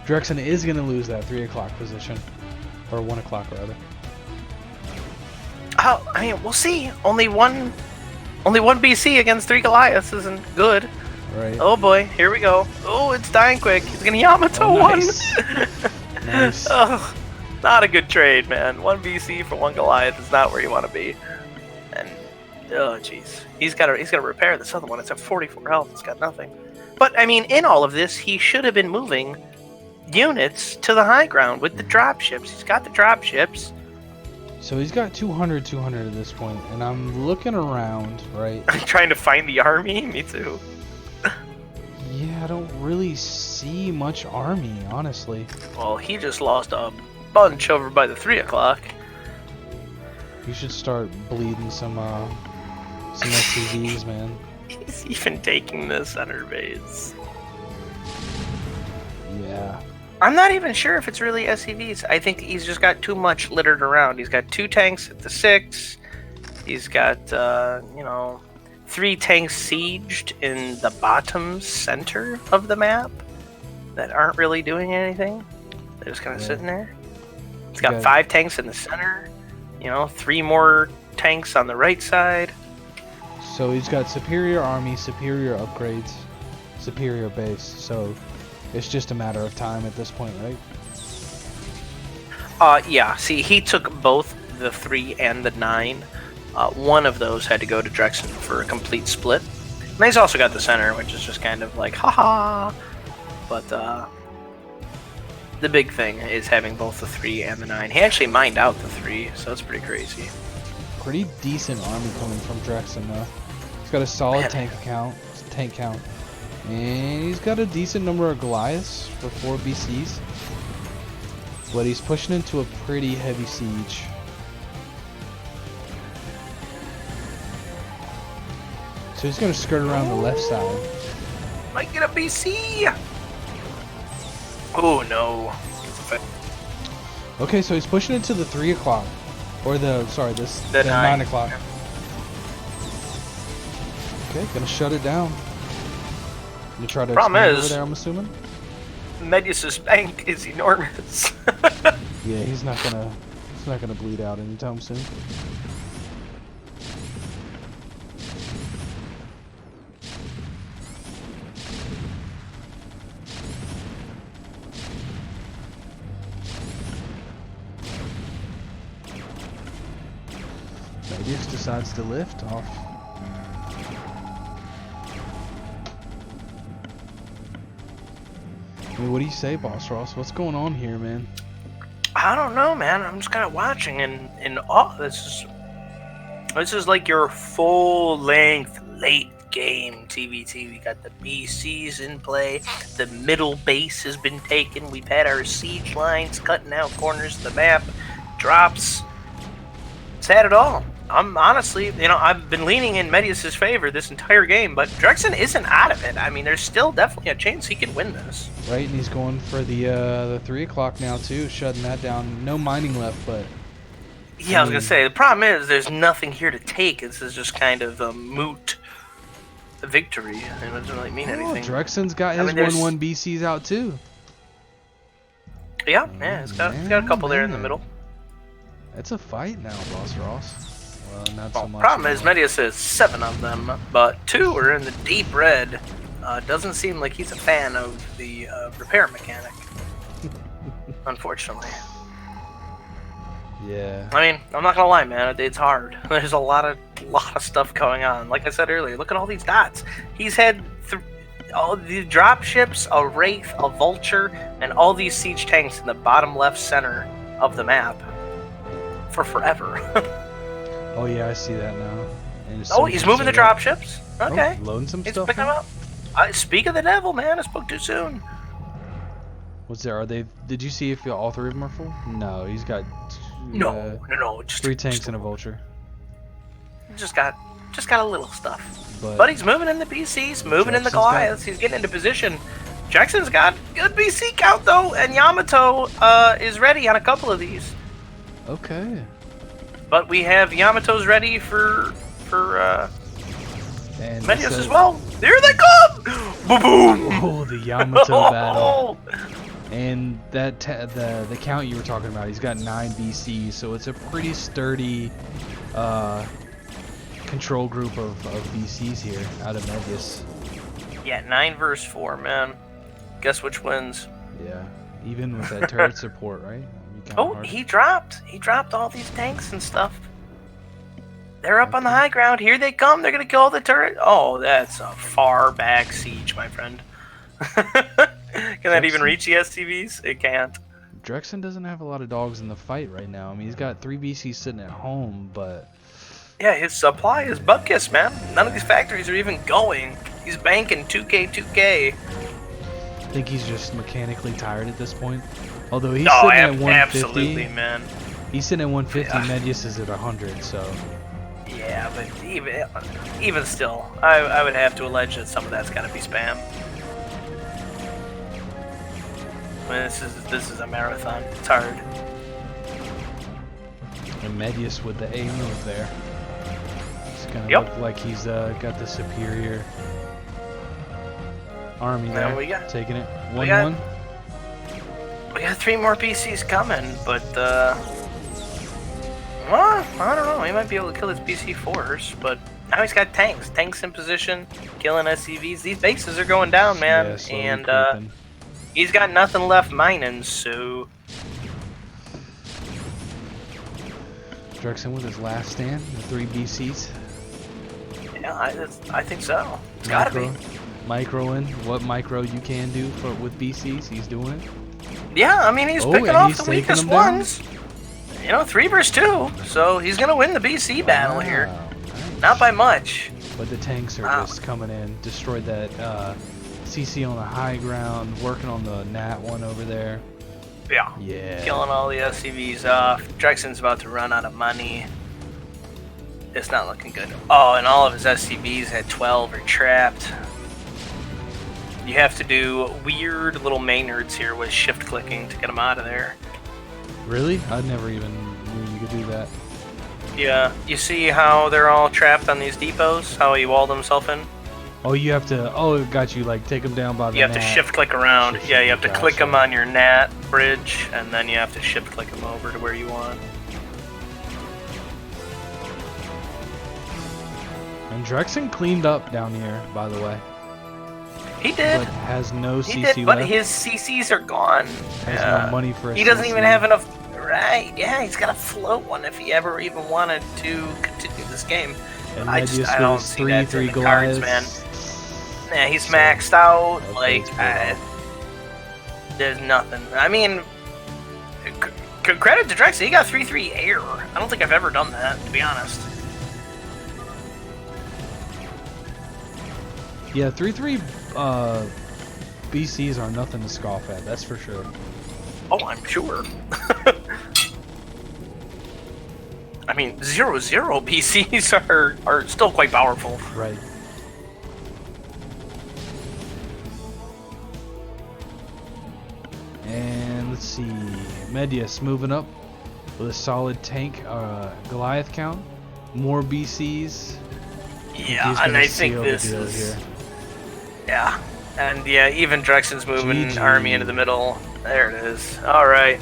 Drexxin is going to lose that 3 o'clock position. Or 1 o'clock, rather. Oh, I mean, we'll see. Only one BC against 3 Goliaths isn't good. Right. Oh boy, here we go. Oh, it's dying quick. He's gonna Yamato one. Nice. Oh, not a good trade, man. 1 BC for 1 Goliath is not where you want to be. And oh jeez, he's gotta repair this other one. It's at 44 health. It's got nothing. But I mean, in all of this, he should have been moving units to the high ground with the dropships. He's got the dropships. So he's got 200 at this point, and I'm looking around, right? I'm trying to find the army. Me too. Yeah, I don't really see much army, honestly. Well, he just lost a bunch over by the 3 o'clock. You should start bleeding some SCVs, man. He's even taking the center base. Yeah. I'm not even sure if it's really SCVs. I think he's just got too much littered around. He's got 2 tanks at the 6. He's got, 3 tanks sieged in the bottom center of the map that aren't really doing anything. They're just kind of sitting there. He's got 5 tanks in the center. 3 more tanks on the right side. So he's got superior army, superior upgrades, superior base. So it's just a matter of time at this point, right? Yeah. See, he took both the 3 and the 9. One of those had to go to Drexxin for a complete split. And he's also got the center, which is just kind of like, haha. But the big thing is having both the 3 and the 9. He actually mined out the 3, so it's pretty crazy. pretty decent army coming from Drexxin though. He's got a solid tank count. And he's got a decent number of Goliaths for 4 BCs. But he's pushing into a pretty heavy siege. So he's going to skirt around the left side. Might get a BC! Oh no. Okay, so he's pushing it to the 3 o'clock. Or the 9 o'clock. Okay, gonna shut it down. You try to expand over there, I'm assuming? Medyas' bank is enormous. Yeah, he's not gonna bleed out anytime soon. Medyas decides to lift off. I mean, what do you say, Boss Ross? What's going on here, man? I don't know, man. I'm just kind of watching, and this is like your full-length late game TVT. We got the BCs in play. The middle base has been taken. We've had our siege lines cutting out corners of the map. Drops. It's had it all. I'm honestly, I've been leaning in Medyas' favor this entire game, but Drexxin isn't out of it. I mean, there's still definitely a chance he can win this. Right, and he's going for the 3 o'clock now too, shutting that down. No mining left, but yeah, I was gonna say the problem is there's nothing here to take. This is just kind of a moot victory. It doesn't really mean anything. Drexxin's got his 1-1 BCs out too. Yeah, he's got a couple there in the middle. It's a fight now, Boss Ross. Well, not so much. Problem is, Medyas has 7 of them, but 2 are in the deep red. Doesn't seem like he's a fan of the repair mechanic, unfortunately. Yeah. I mean, I'm not gonna lie, man. It's hard. There's a lot of stuff going on. Like I said earlier, look at all these dots. He's had all the drop ships, a wraith, a vulture, and all these siege tanks in the bottom left center of the map for forever. Oh yeah, I see that now. Oh, he's moving the drop ships. Okay. Oh, loading some He's stuff. Picking them up. Speak of the devil, man. I spoke too soon. What's there? Are they? Did you see if all 3 of them are full? No, he's got. No. Just 3 tanks and a vulture. Just got a little stuff. But he's moving in the BCs, moving in the Goliaths. He's getting into position. Drexxin's got good BC count though, and Yamato is ready on a couple of these. Okay. But we have Yamato's ready for Medyas as well. There they come! Boom boom! Oh, the Yamato battle. And that the count you were talking about, he's got 9 BCs, so it's a pretty sturdy control group of BCs here out of Medyas. Yeah, 9 versus 4, man. Guess which wins? Yeah, even with that turret support, right? Oh, he dropped all these tanks and stuff. They're up on the high ground. Here they come. They're gonna kill the turret. Oh, that's a far back siege, my friend. Can that even reach the SCVs? It can't. Drexxin doesn't have a lot of dogs in the fight right now. I mean, he's got 3 BCs sitting at home, but yeah, his supply is butt-kiss, man. None of these factories are even going. He's banking 2K. I think he's just mechanically tired at this point. Although he's sitting at 150. Absolutely, man. He's sitting at 150. Yeah. Medyas is at 100. So. Yeah, but even still, I would have to allege that some of that's got to be spam. I mean, this is a marathon. It's hard. And Medyas with the A move there. It's gonna look like he's got the superior army there. We got, taking it 1-1. We got 3 more PCs coming, but well, I don't know. He might be able to kill his PC4s, but now he's got tanks. Tanks in position, killing SCVs. These bases are going down, man, yeah, and he's got nothing left mining, so. Drexxin with his last stand, the 3 BCs. Yeah, I think so. It's gotta be. Microing what micro you can do with BCs, he's doing it. Yeah, I mean, he's picking off the weakest ones. You know, 3 versus 2, so he's gonna win the BC battle here. Nice. Not by much. But the tanks are just coming in. Destroyed that CC on the high ground, working on the Nat one over there. Yeah. Yeah. Killing all the SCVs off. Drexxin's about to run out of money. It's not looking good. Oh, and all of his SCVs at 12 are trapped. You have to do weird little Maynards here with shift clicking to get them out of there. Really? I never even knew you could do that. Yeah. You see how they're all trapped on these depots? How he walled himself in? Oh, you have to. Oh, it got you. Like take them down by the. You have to shift click around. Shift Yeah, you have to gotcha. click them on your NAT bridge, and then you have to shift click them over to where you want. And Drexxin cleaned up down here, by the way. He did. But has no He CC did, but left. his CCs are gone. Has Yeah. no money for a He doesn't CC. even have enough. Right? Yeah, he's got to float one if he ever even wanted to continue this game. And I Medyas don't with see that in three the cards, Goliaths. Yeah, he's So, maxed out. okay, Like, it's paid off. there's nothing. I mean, credit to Drexxin. He got 3-3 air. I don't think I've ever done that, to be honest. Yeah, 3-3 BCs are nothing to scoff at, that's for sure. Oh, I'm sure. I mean, 0-0 BCs are still quite powerful. Right. And let's see, Medyas moving up with a solid tank Goliath count. More BCs. Yeah, He's and gonna I think seal the this deal is... here. Yeah, and yeah, even Drexxin's moving GG. army into the middle. There it is. All right.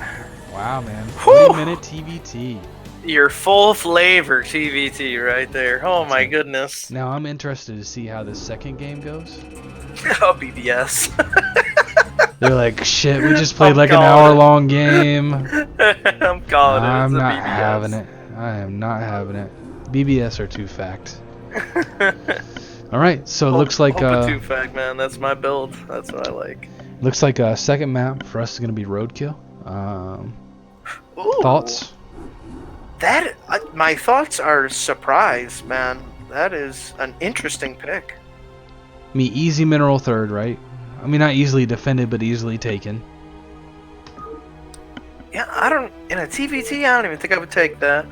Wow, man. Whew. 40-minute TVT. Your full flavor TVT right there. Oh my goodness. Now I'm interested to see how this second game goes. Oh, BBS. They're like, shit, we just played I'm like an calling it. hour-long game. I'm calling it. I'm It's a not BBS. having it. I am not having it. BBS are too fact. All right, so it looks like two fact, man. That's my build. That's what I like. looks like a second map for us is gonna be Roadkill. Ooh, Thoughts? That my thoughts are surprise, man. That is an interesting pick. I mean, easy mineral third, right? I mean, not easily defended, but easily taken. Yeah, I don't. In a TVT, I don't even think I would take that.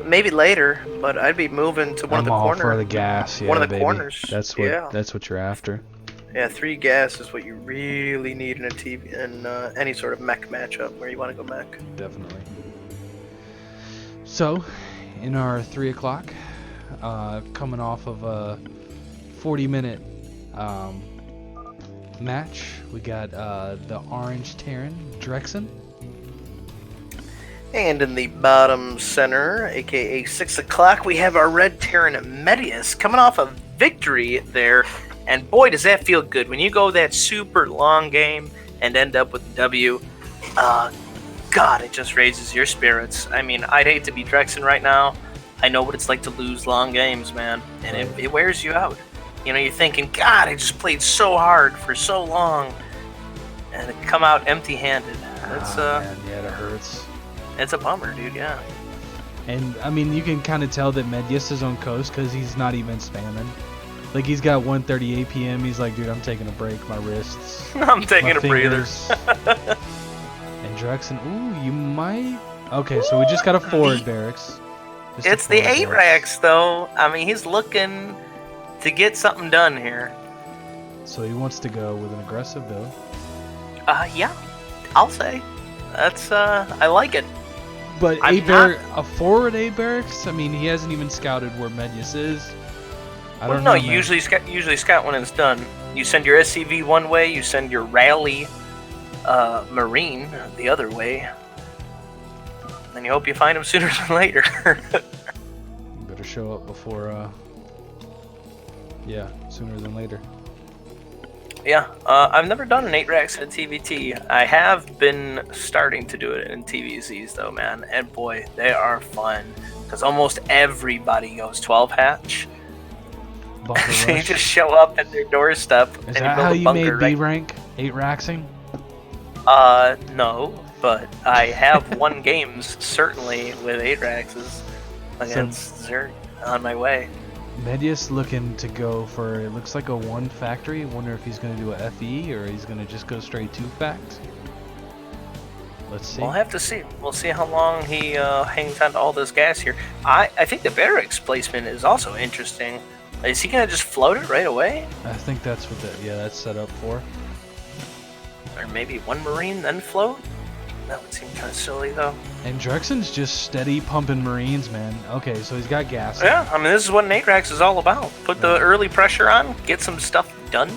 Maybe later, but I'd be moving to one of I'm the all corners. for the gas, yeah, one of the baby. corners. That's what Yeah. that's what you're after. Yeah, 3 gas is what you really need in a TV in any sort of mech matchup where you want to go mech. Definitely. So, in our 3 o'clock, coming off of a 40-minute match, we got the Orange Terran Drexxin. And in the bottom center, aka 6 o'clock, we have our Red Terran Medyas coming off a victory there. And boy, does that feel good when you go that super long game and end up with a W. God, it just raises your spirits. I mean, I'd hate to be Drexxin right now. I know what it's like to lose long games, man. And it wears you out. You know, you're thinking, God, I just played so hard for so long. And to come out empty-handed. It's, Man, yeah, that hurts. it's a bummer, dude, yeah. And, I mean, you can kind of tell that Medyas is on coast because he's not even spamming. Like, he's got 1:38 p.m. He's like, dude, I'm taking a break. My wrists. I'm taking my a breather. fingers. And Drexxin, ooh, you might... Okay, so we just got a forward barracks. Just a It's the forward 8 barracks. racks, though. I mean, he's looking to get something done here. So he wants to go with an aggressive build. Yeah, I'll say. That's, I like it. But I'm a forward 8 barracks? I mean, he hasn't even scouted where Medyas is. I Well, don't no, know, you man. usually scout when it's done. You send your SCV one way, you send your rally Marine the other way. Then you hope you find him sooner than later. You better show up before, yeah, sooner than later. Yeah, I've never done an 8 racks in a TVT. I have been starting to do it in TVZs though, man. And boy, they are fun. Because almost everybody goes 12 hatch. Bunker So you rush. just show up at their doorstep Is and that you build how a you bunker made B right. rank? 8 racksing? No, but I have won games certainly with Atraxes against Zerg on my way. Medyas looking to go for, it looks like a 1 factory. Wonder if he's going to do a FE or he's going to just go straight 2 facts. Let's see. We'll have to see. We'll see how long he hangs on to all this gas here. I think the barracks placement is also interesting. Is he going to just float it right away? I think that's what that's set up for. Or maybe 1 Marine then float? That would seem kind of silly though. And Drexxin's just steady pumping Marines, man. Okay, so he's got gas. Yeah, I mean, this is what an Atrax is all about. Put the early pressure on, get some stuff done.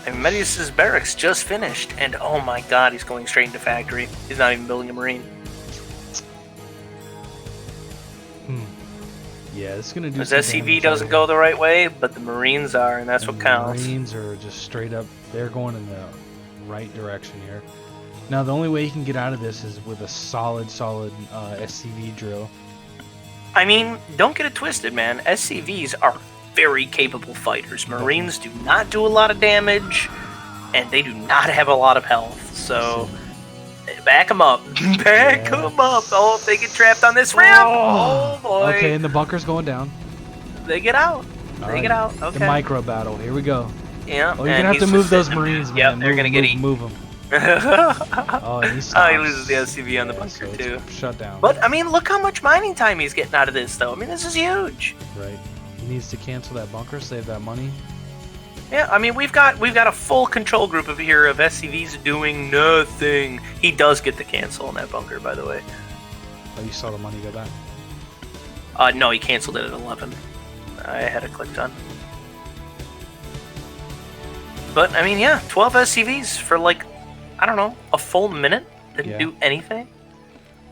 And Medyas' barracks just finished, and oh my god, he's going straight into factory. He's not even building a Marine. Yeah, it's gonna do. His SCV doesn't go the right way, but the Marines are, and that's what counts. Marines are just straight up. They're going in the right direction here. Now the only way you can get out of this is with a solid SCV drill. I mean, don't get it twisted, man. SCVs are very capable fighters. Marines do not do a lot of damage, and they do not have a lot of health. So, back them up. Back them up. Oh, if they get trapped on this ramp. Oh, boy. Okay, and the bunker's going down. They get out. They get out. Okay. The micro battle. Here we go. Yeah. Oh, you're gonna have to move those Marines, man. Yep, they're gonna get eaten. Move them. Oh, he stops. He loses the SCV on the bunker so too. Shut down. But I mean, look how much mining time he's getting out of this, though. I mean, this is huge. Right. He needs to cancel that bunker, save that money. Yeah, I mean, we've got a full control group of here of SCVs doing nothing. He does get the cancel in that bunker, by the way. Oh, you saw the money go back. No, he canceled it at 11. I had it clicked on. But I mean, yeah, 12 SCVs for like, I don't know, a full minute. Didn't do anything.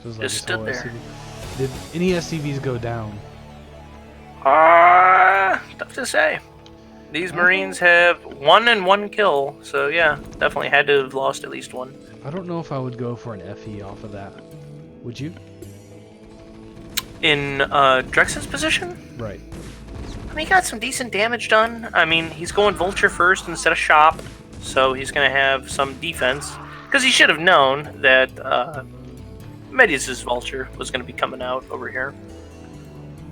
So like just stood there. SCV. Did any SCVs go down? Tough to say. These Marines have 1 and 1 kill, so yeah, definitely had to have lost at least 1. I don't know if I would go for an FE off of that. Would you? In Drexxin's position? Right. I mean, he got some decent damage done. I mean, he's going Vulture first instead of Shop, so he's going to have some defense. Because he should have known that Medyas' Vulture was going to be coming out over here.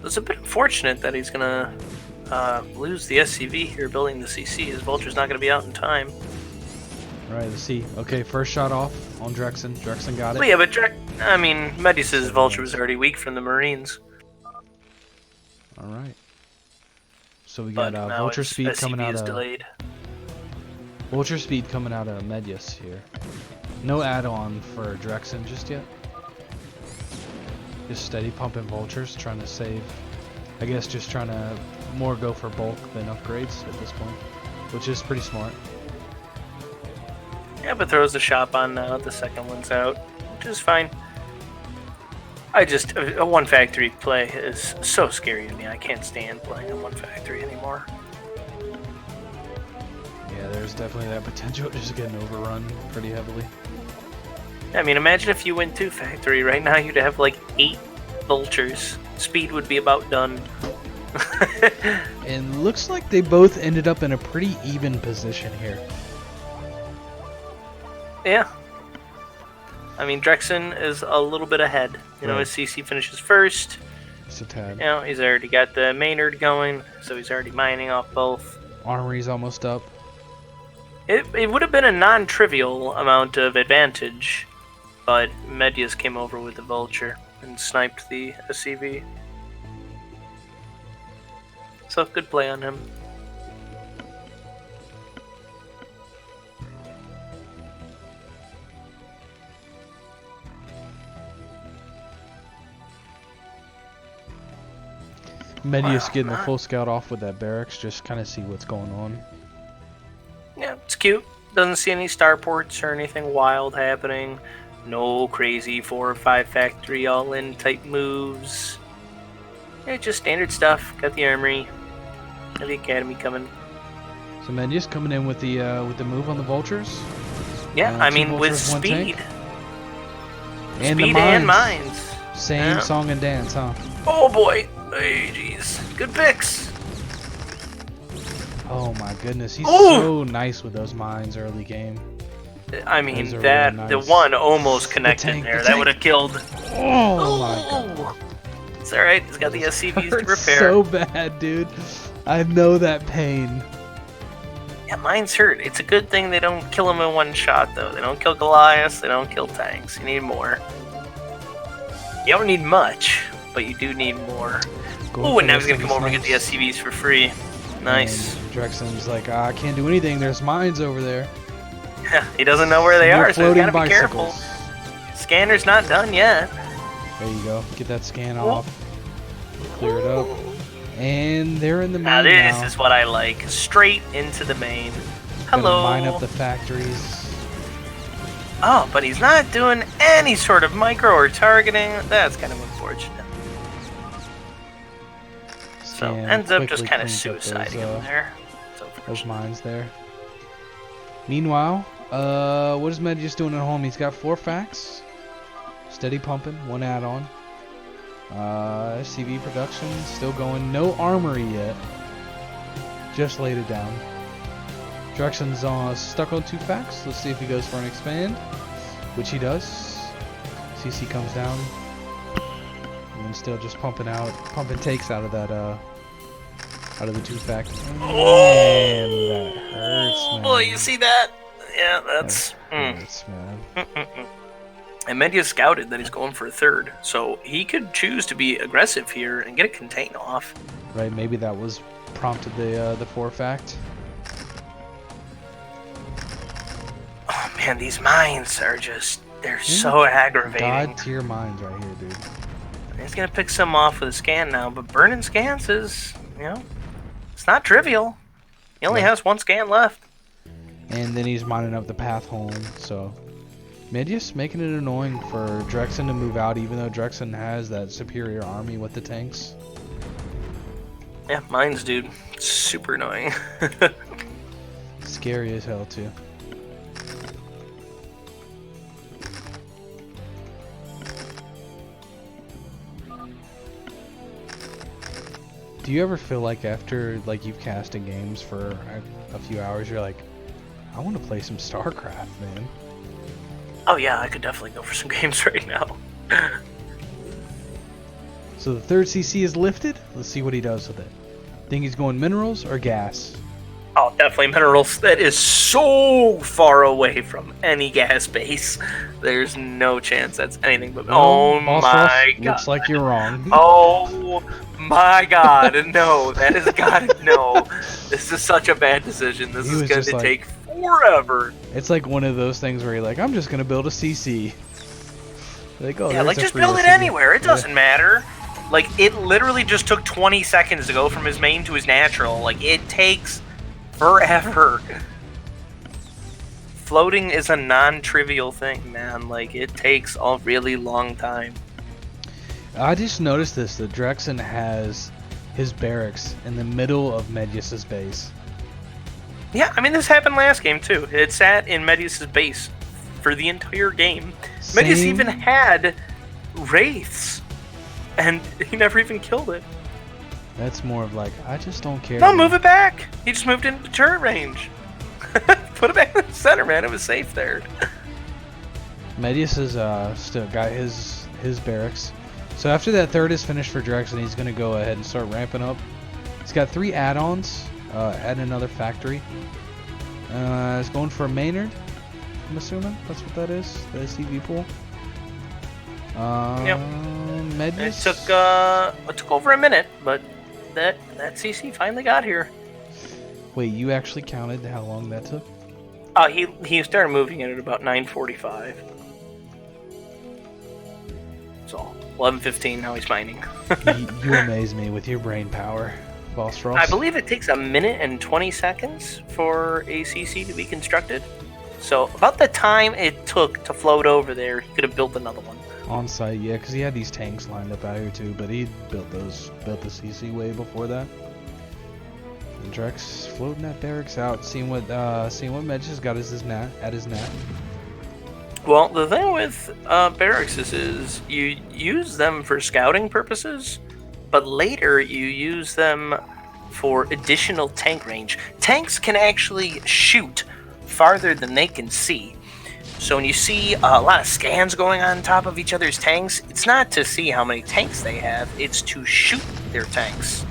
It's a bit unfortunate that he's going to lose the SCV here building the CC. His Vulture's not going to be out in time. Alright, let's see. Okay, first shot off on Drexxin. Drexxin got it. Well, yeah, but I mean, Medyas' Vulture was already weak from the Marines. Alright. So we got Vulture speed coming out of... delayed. Vulture speed coming out of Medyas here. No add-on for Drexxin just yet. Just steady pumping Vultures, trying to save... I guess just trying to more go for bulk than upgrades at this point. Which is pretty smart. Yeah, but throws the shop on now. The second one's out, which is fine. A 1 factory play is so scary to me. I can't stand playing a 1 factory anymore. Yeah, there's definitely that potential of just getting overrun pretty heavily. I mean, imagine if you went 2 factory. Right now you'd have like 8 Vultures. Speed would be about done. And looks like they both ended up in a pretty even position here. Yeah. I mean, Drexxin is a little bit ahead. You know, his CC finishes first. Just a tad. You know, he's already got the Maynard going, so he's already mining off both. Armory's almost up. It would have been a non-trivial amount of advantage, but Medyas came over with the Vulture and sniped the SCV. So, good play on him. Medyas getting the full scout off with that barracks, just kind of see what's going on. Yeah, it's cute. Doesn't see any starports or anything wild happening. No crazy 4 or 5 factory all-in type moves. Yeah, just standard stuff. Got the armory. Got the academy coming. So Medyas coming in with the move on the Vultures. Yeah, I mean Vultures, with speed. And speed the and mines. Same song and dance, huh? Oh boy. Hey, jeez. Good picks. Oh my goodness, he's so nice with those mines early game. I mean, Those are that really the nice. one almost connected tank, there. the That tank. would have killed. Oh my god. It's alright, he's got the SCVs to Hurts repair. so bad, dude. I know that pain. Yeah, mine's hurt. It's a good thing they don't kill him in one shot, though. They don't kill Goliath, they don't kill tanks. You need more. You don't need much, but you do need more. Ooh, and now he's gonna come over and get the SCVs for free. Nice. And Drexxin's like, I can't do anything. There's mines over there. He doesn't know where they More are, so he's floating gotta be careful. bicycles. Scanner's not done yet. There you go. Get that scan off. Clear it up. And they're in the main Now this now. is what I like. Straight into the main. Gonna Hello. mine up the factories. Oh, but he's not doing any sort of micro or targeting. That's kind of unfortunate. So Scan ends up just quickly kind of cleans up suiciding him there. It's those unfortunate. mines there. Meanwhile, what is Medyas doing at home? He's got 4 facts. Steady pumping, 1 add-on. CV production still going. No armory yet. Just laid it down. Drexxin's stuck on 2 facts. Let's see if he goes for an expand, which he does. CC comes down, and still just pumping takes out of that out of the 2 fact. Man, that hurts, man. Boy, you see that? Yeah, that's. That hurts, man. And Medyas scouted that he's going for a 3rd, so he could choose to be aggressive here and get a contain off. Right, maybe that was prompted the 4 fact. Oh man, these mines are just—they're so aggravating. God tier mines right here, dude. He's gonna pick some off with a scan now, but burning scans is, it's not trivial. He only has 1 scan left. And then he's mining up the path home, so Medyas making it annoying for Drexxin to move out, even though Drexxin has that superior army with the tanks. Yeah, mines, dude. Super annoying. Scary as hell, too. Do you ever feel like after you've casted games for a few hours, you're like, I want to play some StarCraft, man? Oh yeah, I could definitely go for some games right now. So the 3rd CC is lifted. Let's see what he does with it. Think he's going minerals or gas? Oh, definitely minerals. That is so far away from any gas base. There's no chance that's anything but. Oh Boss my Rush, god. looks like you're wrong. Oh my god, no. That is gotta no. This is such a bad decision. This He is was going just to like- take forever. It's like one of those things where you're like, I'm just gonna build a CC. Like, oh, Yeah, there's like a just free build it SCV. anywhere. It Yeah. doesn't matter. Like it literally just took 20 seconds to go from his main to his natural. Like it takes forever. Floating is a non-trivial thing, man. Like it takes a really long time. I just noticed this, that Drexxin has his barracks in the middle of Medyas' base. Yeah, I mean this happened last game too. It sat in Medyas' base for the entire game. Medyas Same- even had wraiths, and he never even killed it. That's more of like, I just don't care. No, move it back. He just moved into turret range. Put it back in the center, man. It was safe there. Medyas has still got his barracks. So after that 3rd is finished for Drexxin, he's gonna go ahead and start ramping up. He's got 3 add-ons. Add another factory. He's going for a Maynard. I'm assuming that's what that is. The CV pool. Yep. Medyas. It took over a minute, but that CC finally got here. Wait, you actually counted how long that took? He started moving it at about 9:45. So 11:15. Now he's mining. You amaze me with your brain power, Boss Ross. I believe it takes 1 minute and 20 seconds for a CC to be constructed. So about the time it took to float over there, he could have built another one. On site, yeah, because he had these tanks lined up out here too, but he built the CC way before that. And Drex floating that barracks out, seeing what Medyas got as his nat. Well, the thing with barracks is you use them for scouting purposes, but later you use them for additional tank range. Tanks can actually shoot farther than they can see. So when you see a lot of scans going on top of each other's tanks, it's not to see how many tanks they have, it's to shoot their tanks.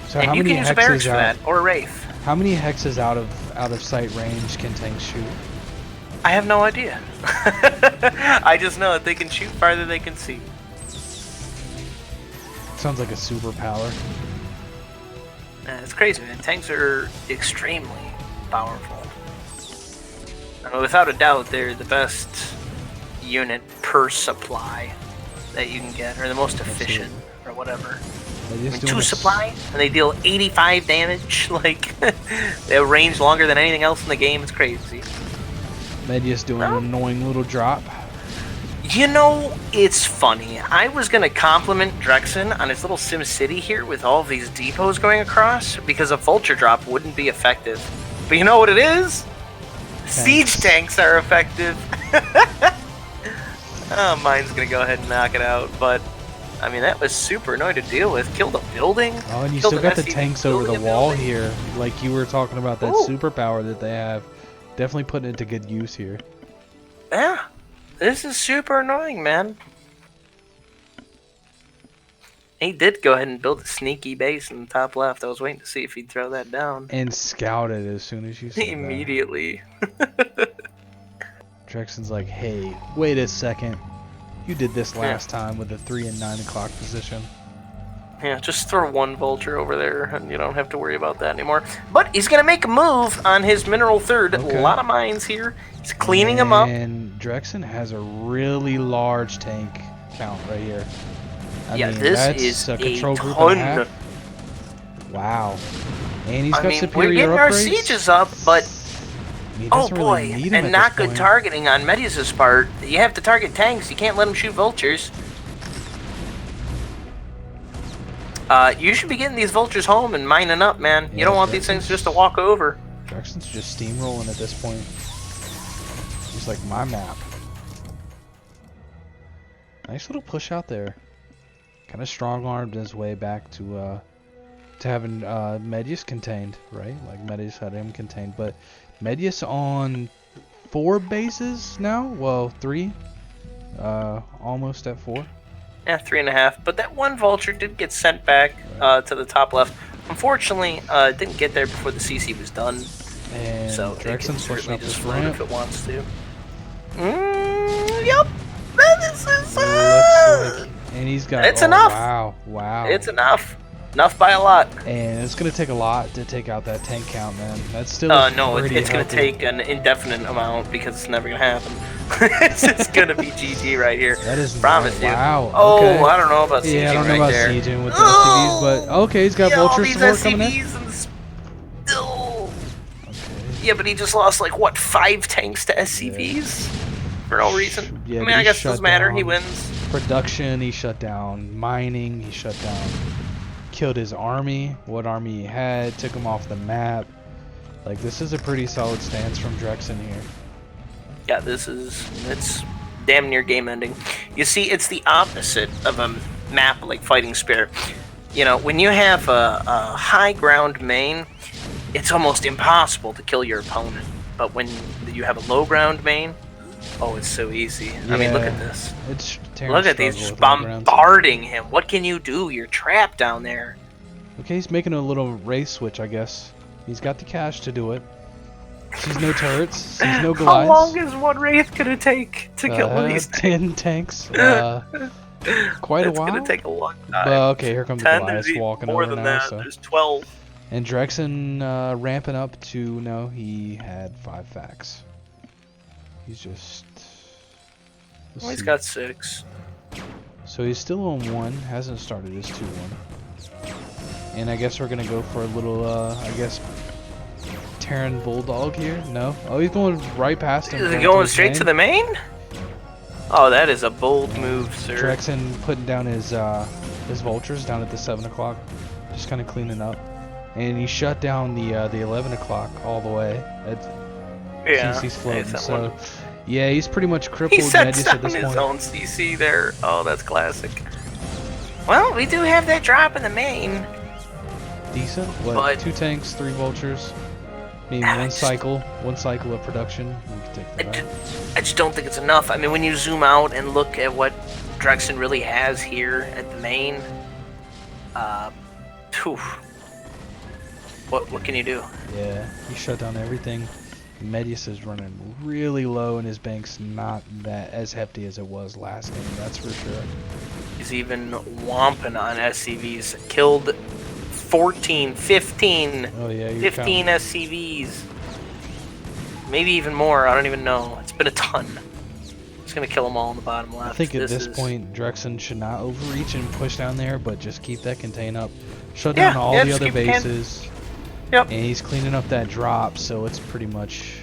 So and how you many can use a barracks hexes for out? that, or a Wraith. How many hexes out of sight range can tanks shoot? I have no idea. I just know that they can shoot farther than they can see. Sounds like a superpower. It's crazy, man. Tanks are extremely powerful. Without a doubt, they're the best unit per supply that you can get, or the most efficient, or whatever. I mean, 2 supply, and they deal 85 damage. Like, they have range longer than anything else in the game. It's crazy. Medyas doing an annoying little drop. You know, it's funny. I was going to compliment Drexxin on his little Sim City here with all of these depots going across, because a vulture drop wouldn't be effective. But you know what it is? Siege tanks are effective. Oh, mine's going to go ahead and knock it out, but I mean, that was super annoying to deal with. Killed a building. Oh, and you still got the tanks over the wall here. Like you were talking about that superpower that they have. Definitely putting it to good use here. Yeah. This is super annoying, man. He did go ahead and build a sneaky base in the top left. I was waiting to see if he'd throw that down. And scout it as soon as you said immediately. Drexxin's like, hey, wait a second. You did this last time with the 3 and 9 o'clock position. Yeah, just throw 1 vulture over there, and you don't have to worry about that anymore. But he's going to make a move on his mineral third. Okay. A lot of mines here. He's cleaning them up. And Drexxin has a really large tank count right here. I mean, this is a control a group ton. and a half. Wow. And he's got superior we're getting upgrades. Our sieges up, but oh boy, really and not good targeting on Medyas' part. You have to target tanks. You can't let them shoot vultures. You should be getting these vultures home and mining up, man. You don't want these things just to walk over. Drexxin's just steamrolling at this point. Just like my map. Nice little push out there. Kind of strong-armed his way back to having Medyas contained, right? Like Medyas had him contained, but Medyas on 4 bases now. Well, 3. Almost at 4. Yeah, 3.5. But that 1 vulture did get sent back to the top left. Unfortunately, it didn't get there before the CC was done. And so Drexxin's pushing up this ramp if it wants to. Yep. This is. Looks like, and he's got. It's enough. Wow. It's enough. Enough by a lot. And it's gonna take a lot to take out that tank count, man. That's still. No, it's gonna take an indefinite amount because it's never gonna happen. It's just gonna be GG right here. That is promise you. Wow. Oh, okay. I don't know about sieging. Yeah, I don't know about sieging with the SCVs, but okay, he's got vulture support coming in. Yeah, but he just lost like what 5 tanks to SCVs for no reason. Yeah, I mean, I guess it doesn't matter. He wins. Production, he shut down. Mining, he shut down. Killed his army. What army he had? Took him off the map. Like, this is a pretty solid stance from Drexxin here. Yeah, it's damn near game ending. You see, it's the opposite of a map like Fighting Spear. You know, when you have a high ground main, it's almost impossible to kill your opponent. But when you have a low ground main, oh, it's so easy. Yeah, I mean, look at this. Look at these just bombarding him. What can you do? You're trapped down there. Okay, he's making a little race switch, I guess. He's got the cash to do it. Sees no turrets. Sees no glides. How long is one Wraith gonna take to kill one of these 10 tanks. Quite a while. It's gonna take a long time. But okay, here comes Goliath walking over now. That. So. There's 12. And Drexxin ramping up to, no, he had 5 facts. He's just... Well, he's got 6. So he's still on 1, hasn't started his 2-1. And I guess we're gonna go for a little, I guess, Terran Bulldog here? No? Oh, he's going right past him. Is he going straight to the main? Oh, that is a bold move, sir. Drexxin putting down his vultures down at the 7 o'clock. Just kind of cleaning up. And he shut down the 11 o'clock all the way. Yeah. CC's floating, so... Yeah, he's pretty much crippled. He sets down his own CC there. Oh, that's classic. Well, we do have that drop in the main. Decent. What? 2 tanks, 3 vultures. Maybe one cycle of production. We can take that out. I just don't think it's enough. I mean, when you zoom out and look at what Drexxin really has here at the main, phew, what can you do? Yeah, he shut down everything. Medyas is running really low, and his bank's not that as hefty as it was last game. That's for sure. He's even womping on SCVs. Killed 14, 15, Oh yeah, 15 SCVs. Maybe even more. I don't even know. It's been a ton. It's gonna kill them all in the bottom left. I think at this point, Drexxin should not overreach and push down there, but just keep that contain up. Shut down all the other bases. Yep. And he's cleaning up that drop, so it's pretty much...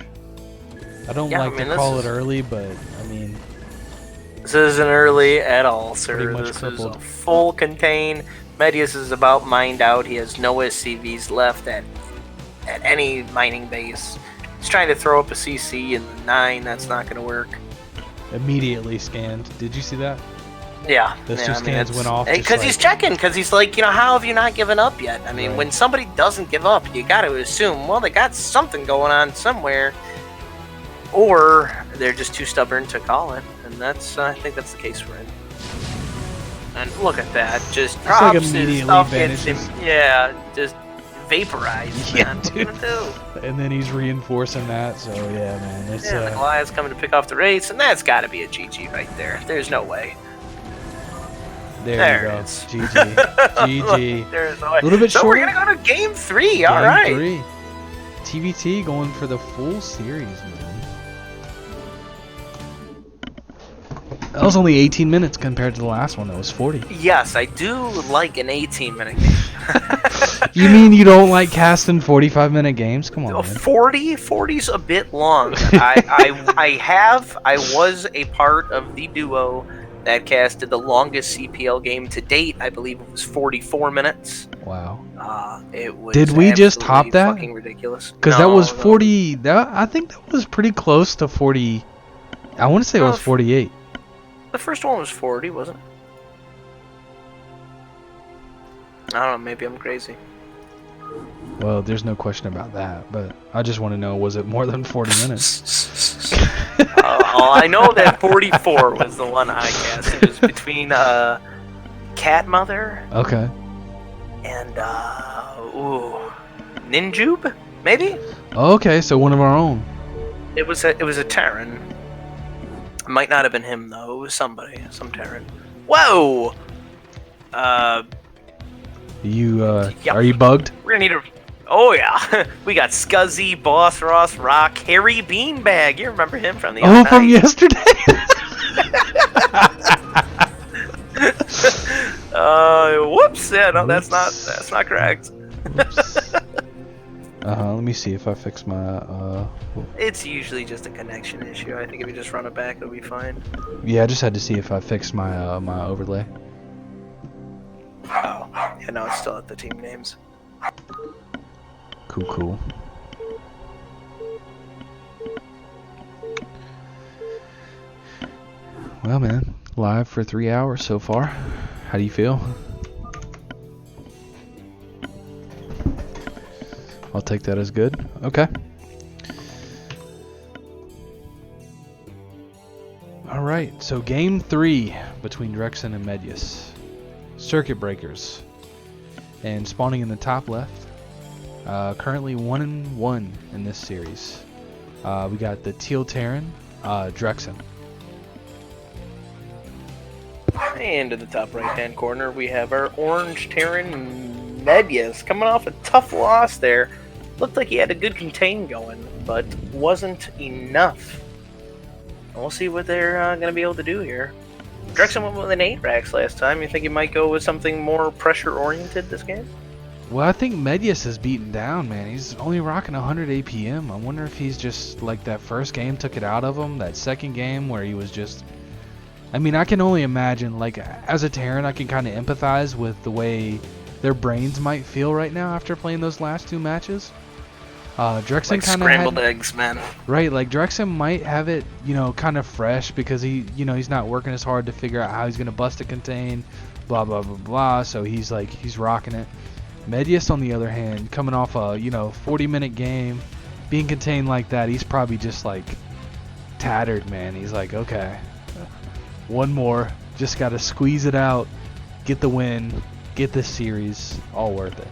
I don't like to this call it early, but, I mean... This isn't early at all, sir. Pretty much This crippled. is a full contain. Medyas is about mined out. He has no SCVs left at any mining base. He's trying to throw up a CC in the 9. That's not going to work. Immediately scanned. Did you see that? Yeah. Those yeah, two scans went off. Because he's checking, because he's like, how have you not given up yet? I mean, Right. when somebody doesn't give up, you got to assume, well, they got something going on somewhere. Or they're just too stubborn to call it. And that's, I think that's the case for him. And look at that. Just It's drops like his immediately stuff gets vanishes. him, yeah, just vaporized. Yeah, man. What are you dude. gonna do? And then he's reinforcing that, so yeah, man. It's, Yeah, the Goliath's coming to pick off the race, and that's got to be a GG right there. There's no way. there you it go. is. GG. GG. There's no way. A little bit so short. we're gonna go to game 3. Game All right. 3. TVT going for the full series, man. That was only 18 minutes compared to the last one. That was 40. Yes, I do like an 18-minute game. You mean you don't like casting 45-minute games? Come on, man. 40's a bit long. I was a part of the duo that casted the longest CPL game to date. I believe it was 44 minutes. Wow. It was. Did we just top absolutely that? Fucking ridiculous. Because that No, was no. 40. I think that was pretty close to 40. I want to say it was 48. The first one was 40, wasn't it? I don't know. Maybe I'm crazy. Well, there's no question about that. But I just want to know, was it more than 40 minutes? I know that 44 was the one I cast. It was between Cat Mother Okay. and Ninjube, maybe. Okay, so one of our own. It was a Terran. It might not have been him though. It was somebody, some Terran. Whoa. You Yep. are you bugged? We're gonna need a. Oh yeah, we got Scuzzy, Boss Ross, Rock, Harry Beanbag. You remember him from the other Oh, from night. yesterday. Whoops. Yeah, no, Whoops. that's not correct. Let me see if I fix my It's usually just a connection issue. I think if you just run it back, it'll be fine. Yeah, I just had to see if I fixed my my overlay. Oh, yeah, no, it's still at the team names. Cool. Well, man, live for 3 hours so far. How do you feel? I'll take that as good. Okay. Alright, so game 3 between Drexxin and Medyas. Circuit breakers. And spawning in the top left. Currently 1-1 in this series. We got the Teal Terran, Drexxin. And in the top right-hand corner, we have our orange Terran Medyas coming off a tough loss there. Looked like he had a good contain going, but wasn't enough. We'll see what they're going to be able to do here. Drexxin went with an 8 racks last time. You think he might go with something more pressure-oriented this game? Well, I think Medyas is beaten down, man. He's only rocking 100 APM. I wonder if he's just like that first game took it out of him. That second game where he was just... I mean, I can only imagine, like, as a Terran, I can kind of empathize with the way their brains might feel right now after playing those last 2 matches. Drexxin Like kind of scrambled eggs, man. Right, like Drexxin might have it, kind of fresh because he's not working as hard to figure out how he's going to bust a contain, blah, blah, blah, blah. So he's rocking it. Medyas, on the other hand, coming off a, 40-minute game, being contained like that, he's probably just like tattered, man. He's like, okay, one more, just gotta squeeze it out, get the win, get this series, all worth it.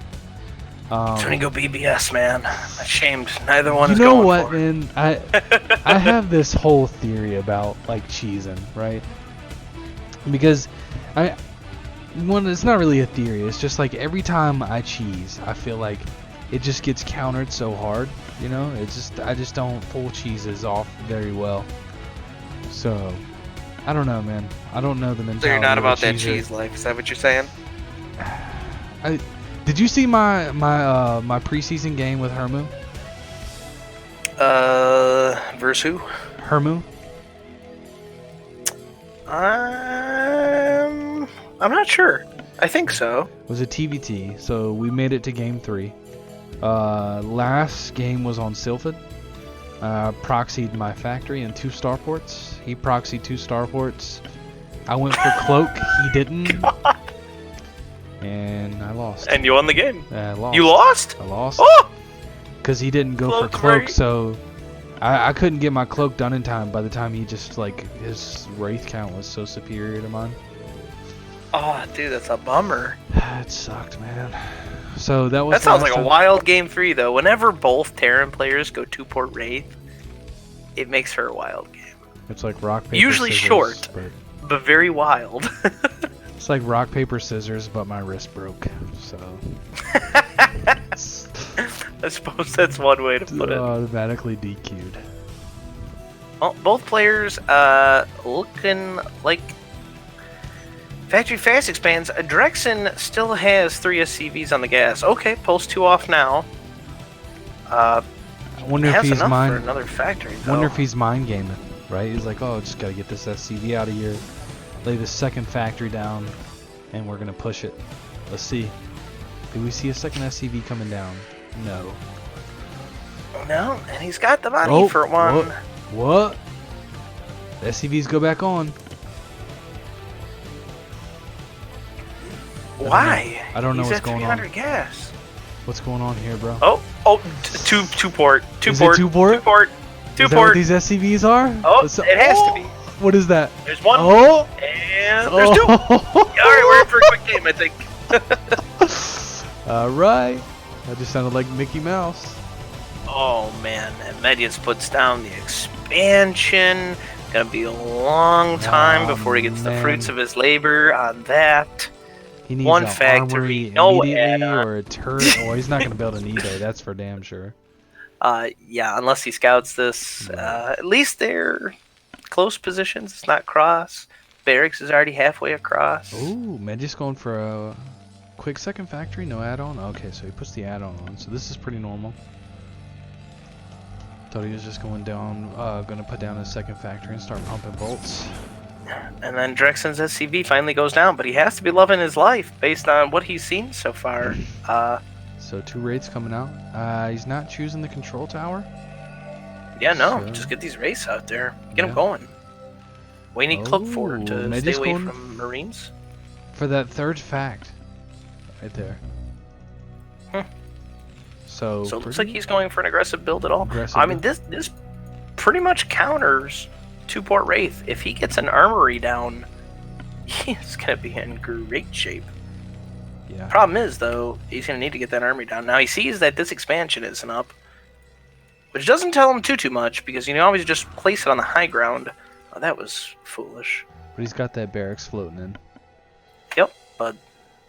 It's gonna go BBS, man. Ashamed. Neither one you is know going what, for it. man? I have this whole theory about like cheesing, right? Because it's not really a theory. It's just like every time I cheese, I feel like it just gets countered so hard. You know, I just don't pull cheeses off very well. So I don't know, man. I don't know the mentality. So you're not of a about that cheeser. cheese life? Is that what you're saying? Did you see my preseason game with Hermu? Versus who? Hermu? I'm not sure. I think so. It was a TVT, so we made it to game 3. Last game was on Sylphid. Proxied my factory and 2 starports. He proxied 2 starports. I went for cloak. He didn't. And I lost. And you won the game. I lost. You lost? I lost. Oh! Because he didn't go for Cloak cloak, free. so I couldn't get my cloak done in time. By the time he just like his wraith count was so superior to mine. Oh, dude, that's a bummer. It sucked, man. So that was. That sounds last like a time. wild game 3, though. Whenever both Terran players go 2-port Wraith, it makes for a wild game. It's like rock paper. Usually scissors, short. but But very wild. it's like rock paper scissors, but my wrist broke. So I suppose that's one way to put it. automatically DQ'd. Well, both players looking like factory fast expands. Drexxin still has 3 SCVs on the gas. Okay, pulls 2 off now. I wonder if Has he's enough for mind. another factory. Though. Wonder if he's mind gaming, right? He's like, oh, just gotta get this SCV out of here, lay the second factory down, and we're gonna push it. Let's see. Do we see a second SCV coming down? No. No, and he's got the money Oh, for one. What? The SCVs go back on. Why? I don't know He's what's at going 300 on. gas. What's going on here, bro? Two port. Is it 2-port? Two port. Is that what these SCVs are? Oh, it has to be. What is that? There's one. Oh! And there's 2. Alright, we're in for a quick game, I think. Alright. That just sounded like Mickey Mouse. Oh man, and Medyas puts down the expansion. Gonna be a long time before he gets the fruits of his labor on that. He needs One an factory, armory no immediately add-on. or a turret. Well, he's not going to build an eBay, that's for damn sure. Yeah, unless he scouts this. At least they're close positions. It's not cross. Barracks is already halfway across. Ooh, Medyas going for a quick second factory, no add-on? Okay, so he puts the add-on on, so this is pretty normal. Thought he was just going to put down his second factory and start pumping bolts. And then Drexxin's SCV finally goes down, but he has to be loving his life based on what he's seen so far. So 2 raids coming out. He's not choosing the control tower. Yeah, no, So- just get these race out there. Get them Yeah. going. We need Cloak for Oh, to Medyas stay away going- from Marines. For that 3rd fact. Right there. Hmm. So So it looks like he's going for an aggressive build at all. Aggressive I mean, build. this pretty much counters 2-port Wraith. If he gets an armory down, he's gonna be in great shape. Yeah. Problem is, though, he's gonna need to get that armory down. Now he sees that this expansion isn't up, which doesn't tell him too much because you can always just place it on the high ground. Oh, that was foolish. But he's got that barracks floating in. Yep, but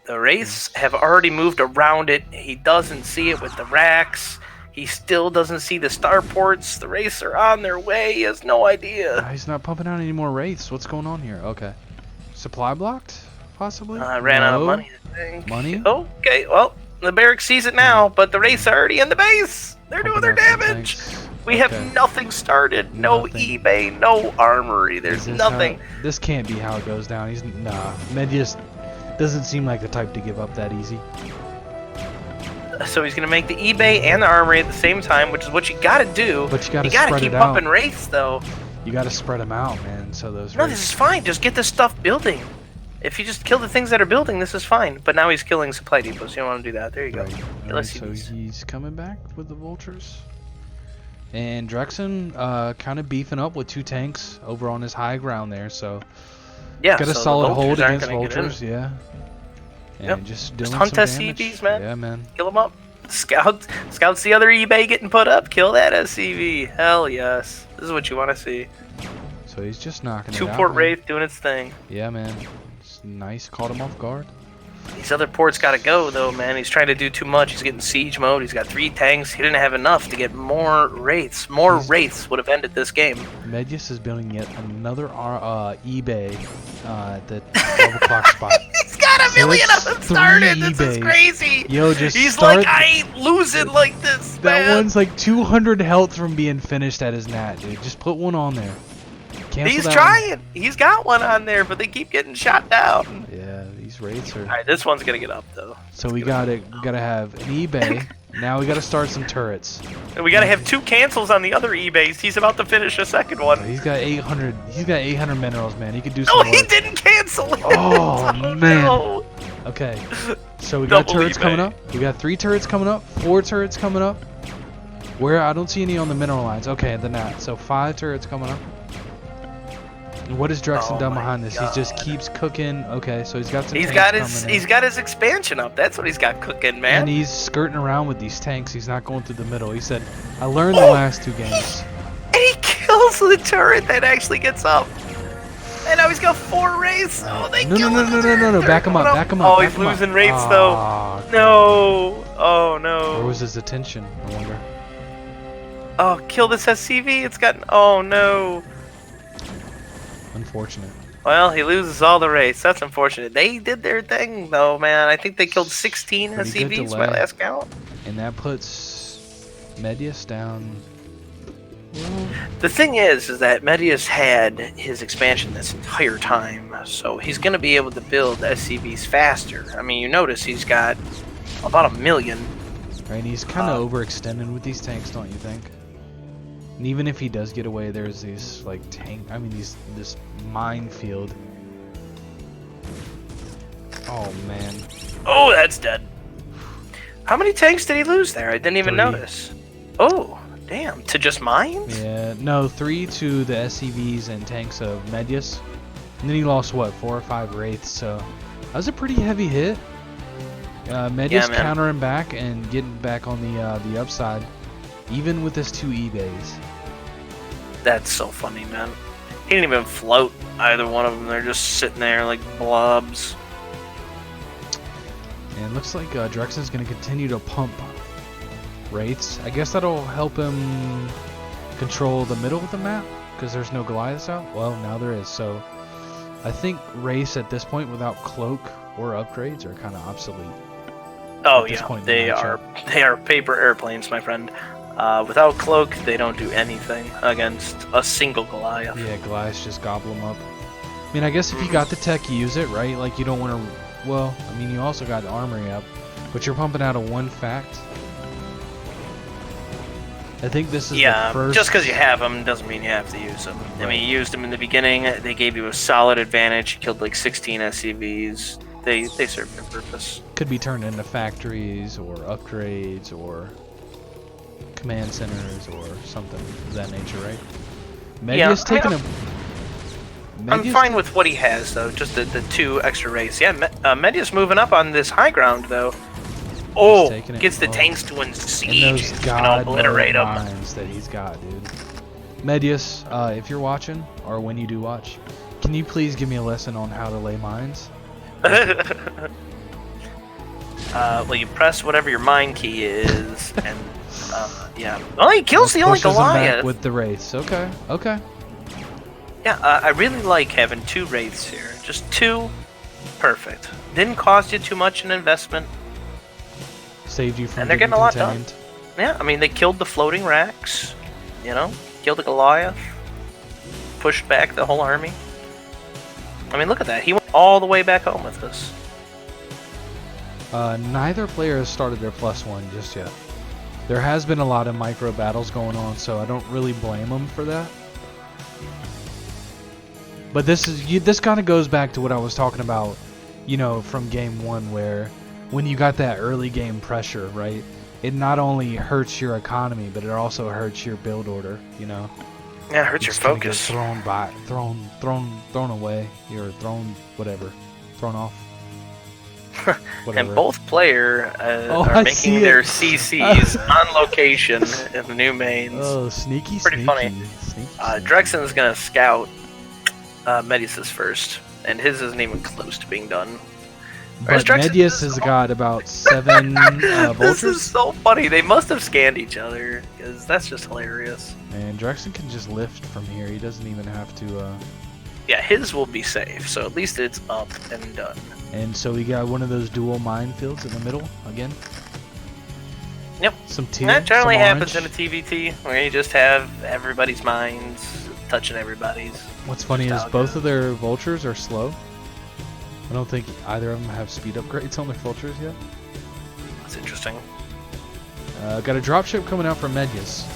the Wraiths have already moved around it. He doesn't see it with the racks. He still doesn't see the starports. The Wraiths are on their way. He has no idea. He's not pumping out any more wraiths. What's going on here? Okay. Supply blocked? Possibly? I ran out of No? money, I think. Money? Okay, well, the barracks sees it now, but the Wraiths are already in the base. They're doing their Pumping out some damage. tanks. We Okay. have nothing started. No Nothing. eBay, no armory. There's Is this nothing. This can't be how it goes down. Medyas doesn't seem like the type to give up that easy. So he's going to make the eBay and the armory at the same time, which is what you got to do. But you gotta gotta spread keep it out. pumping Wraiths, though. You got to spread them out, man. So those No, wraiths- this is fine. Just get this stuff building. If you just kill the things that are building, this is fine. But now he's killing supply depots. You don't want to do that. There you go. Right. Kill Alright, so SCVs. he's coming back with the vultures. And Drexxin kind of beefing up with 2 tanks over on his high ground there, so Yeah, got a so solid the hold vultures aren't against gonna get in. vultures, yeah. And Yep. just doing hunt some SCVs, damage. man. Yeah, man. Kill them up. Scouts the other eBay getting put up. Kill that SCV. Hell yes. This is what you want to see. So he's just knocking it Two out, port man. Wraith doing its thing. Yeah, man. It's nice. Caught him off guard. These other ports gotta go though, man. He's trying to do too much. He's getting siege mode. He's got 3 tanks. He didn't have enough to get more Wraiths. More Wraiths would have ended this game. Medyas is building yet another eBay at the 12 o'clock spot. He's got a million of them started. This is crazy. Yo, just He's start. like, I ain't losing like this, That man. one's like 200 health from being finished at his nat, dude. Just put one on there. Cancel He's that trying. one. He's got one on there, but they keep getting shot down. Yeah, these rates are. All right, this one's gonna get up though. So we gotta have an eBay. Now we gotta start some turrets. And we gotta have 2 cancels on the other eBays. He's about to finish a second one. He's got 800. He's got 800 minerals, man. He could do No, some he work. didn't cancel it. Oh, man. No. Okay. So we got Double turrets eBay. coming up. We got 3 turrets coming up. 4 turrets coming up. Where I don't see any on the mineral lines. Okay, the nat. So 5 turrets coming up. And what has Drexxin done behind this? He just keeps cooking. Okay, so he's got some. He's tanks got coming in. he's got his expansion up. That's what he's got cooking, man. And he's skirting around with these tanks. He's not going through the middle. He said, "I learned the last 2 games." And he kills the turret that actually gets up. And now he's got 4 Wraiths. Oh, they No, kill no, no, no, no, no! Back him up! Back him up! Oh, back he's him up. losing Wraiths Ah, though. No. Oh Where no. was his attention? I wonder. Oh, kill this SCV. It's gotten. Oh no. Unfortunate. Well, he loses all the Wraiths. That's unfortunate. They did their thing though, man. I think they killed 16 Pretty good SCVs delay. my last count. And that puts Medyas down. The thing is that Medyas had his expansion this entire time, so he's going to be able to build SCVs faster. I mean, you notice he's got about 1 million. Right, and he's kind of overextended with these tanks, don't you think? And even if he does get away, there's these like this minefield. Oh man. Oh, that's dead. How many tanks did he lose there? I didn't even 3. notice. Oh, damn. To just mines? Yeah, no, 3 to the SCVs and tanks of Medyas. And then he lost what, 4 or 5 wraiths. So that was a pretty heavy hit. Medyas man. countering back and getting back on the upside, even with his 2 eBays. That's so funny, man. He didn't even float either one of them. They're just sitting there like blobs. And it looks like Drexxin's going to continue to pump wraiths. I guess that'll help him control the middle of the map because there's no Goliaths out. Well, now there is. So I think wraiths at this point without cloak or upgrades are kind of obsolete. Oh At this yeah, point in they the are paper airplanes, my friend. Without cloak, they don't do anything against a single Goliath. Yeah, Goliaths just gobble them up. I mean, I guess if you got the tech, you use it, right? Like you don't want to. Well, I mean, you also got the armory up, but you're pumping out a 1 fact. I think this is the first. Just because you have them doesn't mean you have to use them. I mean, you used them in the beginning. They gave you a solid advantage. You killed like 16 SCVs. They serve their purpose. Could be turned into factories or upgrades or command centers or something of that nature, right? Medyas taking a. I'm fine with what he has though. Just the 2 extra rays. Yeah, Medyas moving up on this high ground though. Oh, gets the tanks doing siege. And He's those gonna obliterate them. mines that he's got, dude. Medyas, if you're watching, or when you do watch, can you please give me a lesson on how to lay mines? Well, you press whatever your mine key is, and yeah. Oh, he kills the only Pushes them back Goliath. with the wraiths. Okay, okay. Yeah, I really like having 2 wraiths here. Just 2, perfect. Didn't cost you too much in investment. Saved you from And they're getting a lot done. contained. Yeah, I mean, they killed the floating racks, you know? Killed the Goliath. Pushed back the whole army. I mean, look at that. He went all the way back home with this. Neither player has started their +1 just yet. There has been a lot of micro battles going on, so I don't really blame them for that. But this kind of goes back to what I was talking about, you know, from game 1, where when you got that early game pressure, right? it not only hurts your economy, but it also hurts your build order. You know. Yeah, it hurts You your just kinda get focus. thrown away. You're thrown, whatever, thrown off. Whatever. And both player Oh, are I making see their it. CCs on location in the new mains. Oh, sneaky, Pretty sneaky. funny. Sneaky, sneaky. Drexxin's gonna scout Medyas first, and his isn't even close to being done. But Drexxin Medyas has got about 7 This vultures. is so funny. They must have scanned each other, because that's just hilarious. And Drexxin can just lift from here. He doesn't even have to. Yeah, his will be safe, so at least it's up and done. And so we got one of those dual minefields in the middle again. Yep. Some teal. That generally some happens in orange. a TVT, where you just have everybody's minds touching everybody's. What's funny is nostalgia. both of their vultures are slow. I don't think either of them have speed upgrades on their vultures yet. That's interesting. Got a dropship coming out from Medyas.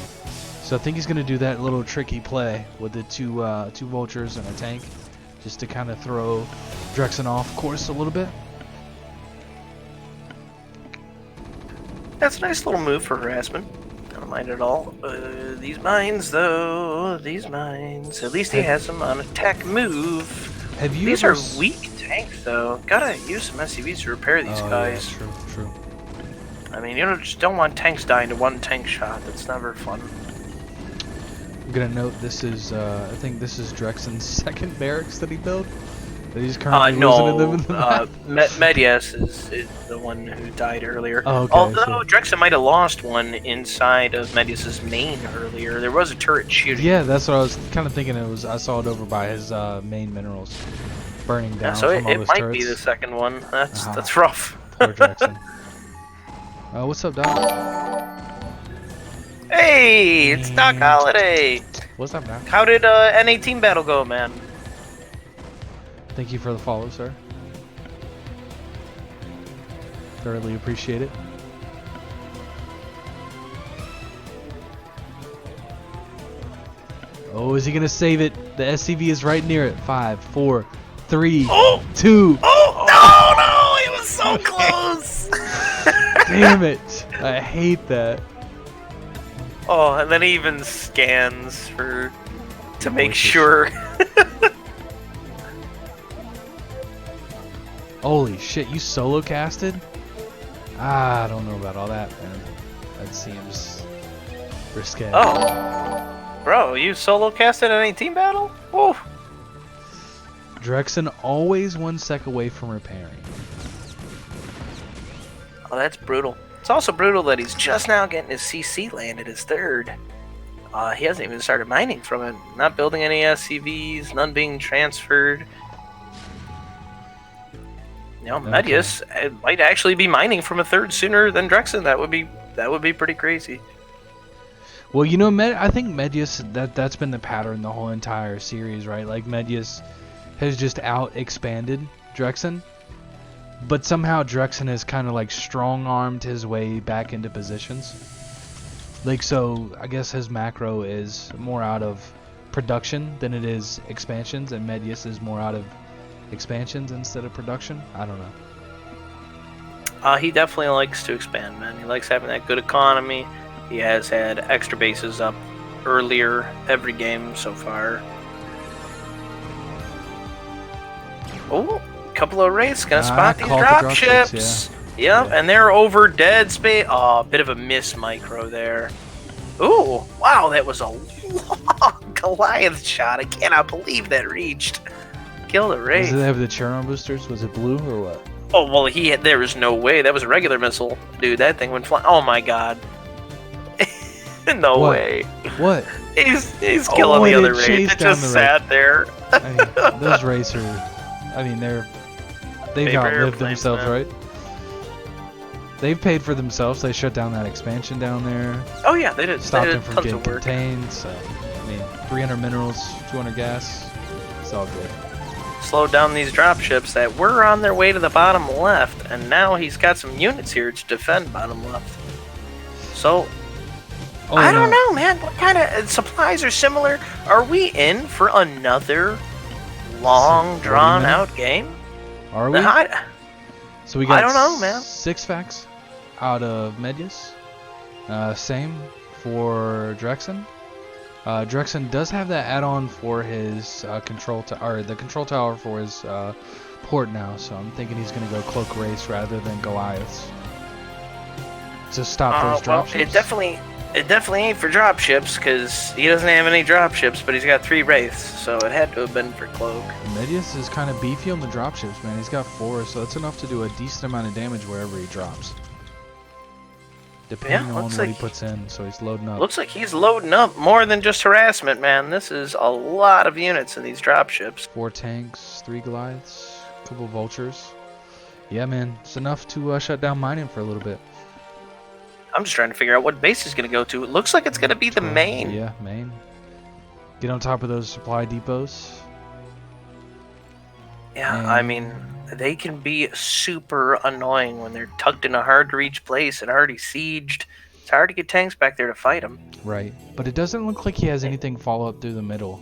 So I think he's going to do that little tricky play with the two vultures and a tank, just to kind of throw Drexxin off course a little bit. That's a nice little move for harassment. I don't mind it at all. These mines, though, these mines. At least he has them on attack move. Have you These ever are weak tanks, though. Gotta use some SCVs to repair these guys. Yeah, true. I mean, you just don't want tanks dying to one tank shot. That's never fun. I'm gonna note this is I think this is Drexxin's second barracks that he built. That he's currently losing them in the map. Medyas is the one who died earlier. Oh, okay, Although so- Drexxin might have lost one inside of Medyas' main earlier. There was a turret shooting. Yeah, that's what I was kind of thinking. It was. I saw it over by his main minerals, burning down. Yeah, so from all it those might turrets. be the second one. That's Uh-huh. that's rough. Poor Drexxin. What's up, Doc? Hey, it's Doc Holiday. What's up, Doc? How did N18 battle go, man? Thank you for the follow, sir. Thoroughly appreciate it. Oh, is he gonna save it? The SCV is right near it. 5, 4, 3, Oh! 2. Oh no! It was so close. Damn it! I hate that. Oh, and then he even scans to make Voices. sure. Holy shit! You solo casted? I don't know about all that, man. That seems risque. Oh, bro, you solo casted an 18 battle? Whoa. Drexxin always 1 sec away from repairing. Oh, that's brutal. It's also brutal that he's just now getting his CC landed, his third. He hasn't even started mining from it. Not building any SCVs, none being transferred. You know, Okay. Medyas might actually be mining from a third sooner than Drexxin. That would be pretty crazy. Well, you know, I think Medyas, that's been the pattern the whole entire series, right? Like, Medyas has just out-expanded Drexxin, but somehow Drexxin has kind of, like, strong-armed his way back into positions. Like, so, I guess his macro is more out of production than it is expansions, and Medyas is more out of expansions instead of production. I don't know. He definitely likes to expand, man. He likes having that good economy. He has had extra bases up earlier every game so far. Oh, couple of wraiths gonna spot these caught the drop dropships, ships. yeah. Yep, and they're over dead space. Oh, bit of a miss micro there. Ooh, wow, that was a long Goliath shot. I cannot believe that reached. Kill the Does wraith. it have the Charon boosters? Was it blue or what? Oh, well, there was no way. That was a regular missile. Dude, that thing went flying. Oh my god. No What? way. What? He's killing the and other it wraith. chased It down just the sat there. I mean, those rays are. I mean, they've Paper outlived airplanes, themselves, man. right? They've paid for themselves. They shut down that expansion down there, Oh yeah, they did. stopped they them did from tons getting of work. contained. So, I mean, 300 minerals, 200 gas. It's all good. Slowed down these dropships that were on their way to the bottom left, and now he's got some units here to defend bottom left. So Oh, I don't no. know, man. What kind of supplies are similar? Are we in for another long, 40 drawn-out game? Are we? I So we got don't know, man. 6 facts out of Medyas. Same for Drexxin. Drexxin does have that add-on for his the control tower for his port now, so I'm thinking he's going to go Cloak Race rather than Goliaths to stop those dropships. It definitely ain't for dropships because he doesn't have any dropships, but he's got 3 Wraiths, so it had to have been for Cloak. Medyas is kind of beefy on the dropships, man. He's got 4, so that's enough to do a decent amount of damage wherever he drops. Depending on what he puts in, so he's loading up. Looks like he's loading up more than just harassment, man. This is a lot of units in these dropships. 4 tanks, 3 Goliaths, a couple vultures. Yeah, man, it's enough to shut down mining for a little bit. I'm just trying to figure out what base he's going to go to. It looks like it's going to be the main. Yeah, main. Get on top of those supply depots. Yeah, I mean, they can be super annoying when they're tucked in a hard-to-reach place and already sieged. It's hard to get tanks back there to fight them. Right, but it doesn't look like he has anything follow up through the middle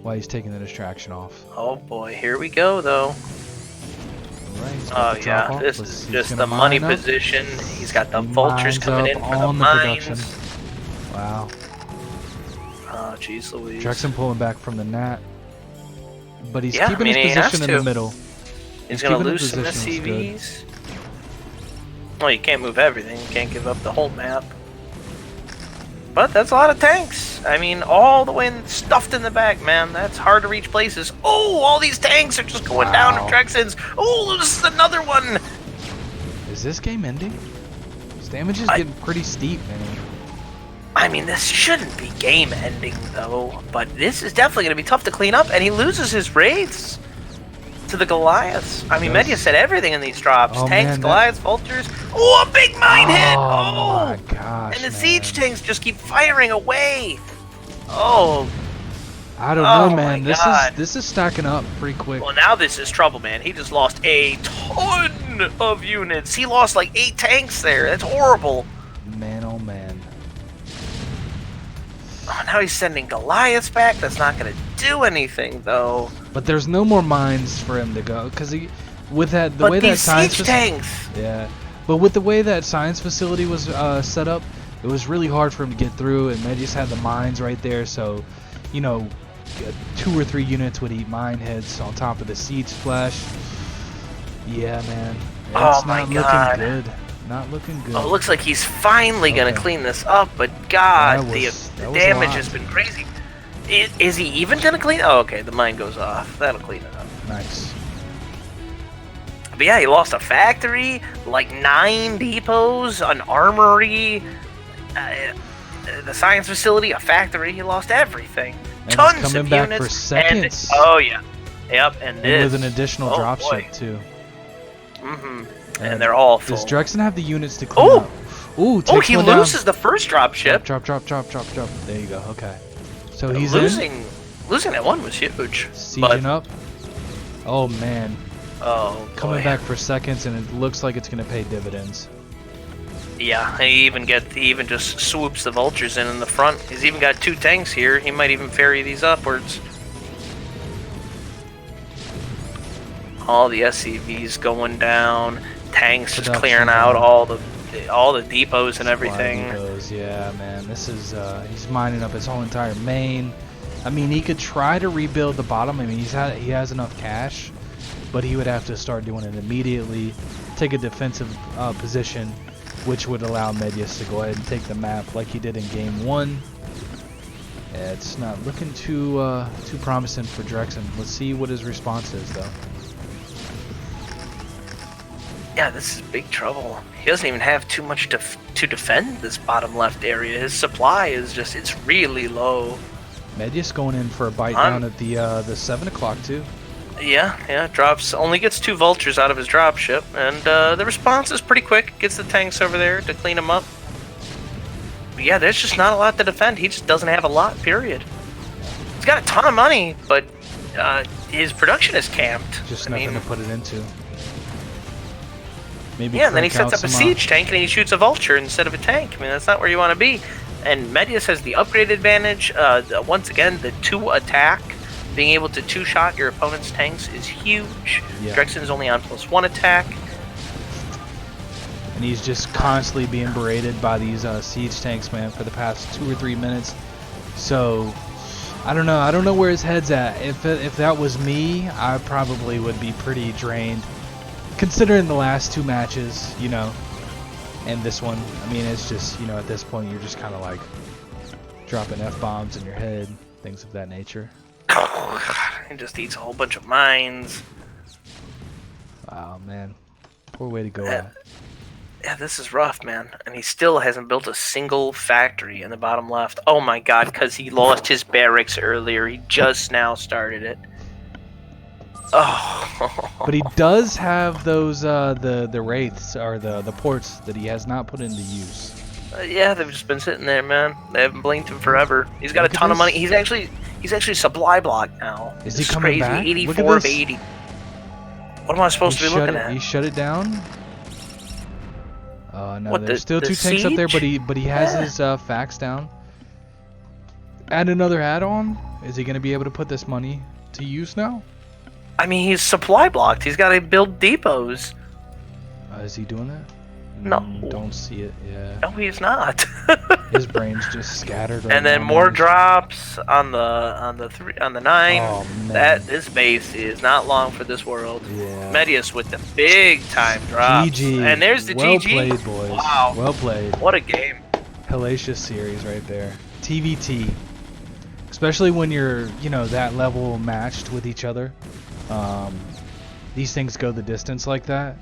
while he's taking the distraction off. Oh boy, here we go, though. Right, oh yeah, this is just the money position. He's got the vultures coming in for the mines. Wow. Oh jeez Louise. Drexxin pulling back from the nat. But he's keeping his position in the middle. He's going to loosen the CVs. Well, you can't move everything. You can't give up the whole map. But that's a lot of tanks. I mean, all the way stuffed in the back, man. That's hard to reach places. Oh, all these tanks are just going down to Drexxin's. Oh, this is another one. Is this game ending? This damage is getting pretty steep, man. I mean, this shouldn't be game ending, though. But this is definitely going to be tough to clean up. And he loses his Wraiths to the Goliaths. I mean, Medyas said everything in these drops. Tanks, Goliaths, vultures. Oh, a big mine hit! Oh, my gosh, and the siege tanks just keep firing away. Oh. I don't know, man. This is stacking up pretty quick. Well, now this is trouble, man. He just lost a ton of units. He lost like 8 tanks there. That's horrible. Man, oh man. Oh, now he's sending Goliaths back. That's not going to do anything, though. But there's no more mines for him to go, because with that the way that science tanks. Yeah, but with the way that science facility was set up, it was really hard for him to get through, and Medyas had the mines right there, so you know, 2 or 3 units would eat mine heads on top of the siege splash. Yeah, man, it's not looking good. Not looking good. Oh, it looks like he's finally gonna clean this up, but God, the damage has been crazy. Is he even gonna clean? Oh, okay, the mine goes off. That'll clean it up. Nice. But yeah, he lost a factory, like 9 depots, an armory, the science facility, a factory. He lost everything. And tons of back units. For seconds. And, oh yeah, yep, and this with an additional dropship too. Mm-hmm. And they're all full. Does Drexxin have the units to clean up? Ooh, he loses the first dropship. Drop. There you go. Okay. So he's losing that one was huge. Sieging up. Oh man. Oh. Coming back for seconds, and it looks like it's gonna pay dividends. Yeah, he even just swoops the vultures in the front. He's even got 2 tanks here. He might even ferry these upwards. All the SCVs going down. Tanks just clearing out all the depots and everything. Depots, yeah, man. This is he's mining up his whole entire main. I mean, he could try to rebuild the bottom. I mean, he has enough cash, but he would have to start doing it immediately. Take a defensive position, which would allow Medyas to go ahead and take the map like he did in game 1. Yeah, it's not looking too promising for Drexxin. Let's see what his response is, though. Yeah, this is big trouble. He doesn't even have too much to defend this bottom left area. His supply is it's really low. Medyas going in for a bite down at the 7 o'clock too. Yeah, drops, only gets 2 vultures out of his dropship, and the response is pretty quick. Gets the tanks over there to clean them up. But yeah, there's just not a lot to defend. He just doesn't have a lot, period. He's got a ton of money, but his production is camped. Just nothing to put it into. Maybe and then he sets up a siege tank and he shoots a vulture instead of a tank. I mean, that's not where you want to be. And Medyas has the upgrade advantage. Once again, the 2 attack, being able to 2-shot your opponent's tanks is huge. Yeah. Drexxin is only on +1 attack. and he's just constantly being berated by these siege tanks, man, for the past 2 or 3 minutes. So I don't know. I don't know where his head's at. If that was me, I probably would be pretty drained, considering the last 2 matches, you know, and this one. I mean, it's just, you know, at this point, you're just kind of like dropping F-bombs in your head, things of that nature. Oh, God. He just eats a whole bunch of mines. Wow, man. Poor way to go. Yeah, this is rough, man. And he still hasn't built a single factory in the bottom left. Oh my God, because he lost his barracks earlier. He just now started it. Oh. But he does have those the wraiths, or the ports that he has not put into use. Yeah, they've just been sitting there, man. They haven't blinked him forever. He's got Look a ton at of money. this. He's actually supply block now. Is This he coming crazy. back? Look at 84 of this. 80. What am I supposed to be looking at? He shut it down. No, What, there's still the 2 tanks up there, siege? but he has his fax down. Add another add-on. Is he gonna be able to put this money to use now? I mean, he's supply blocked. He's got to build depots. Is he doing that? No. Don't see it. Yeah. No, he's not. His brain's just scattered. Right And then now, more man. drops on the 9. Oh, man. That this base is not long for this world. Yeah. Medyas with the big time drops. GG. And there's the well GG. played, boys. Wow. Well played. What a game. Hellacious series right there. TVT. Especially when you're, you know, that level matched with each other. These things go the distance like that.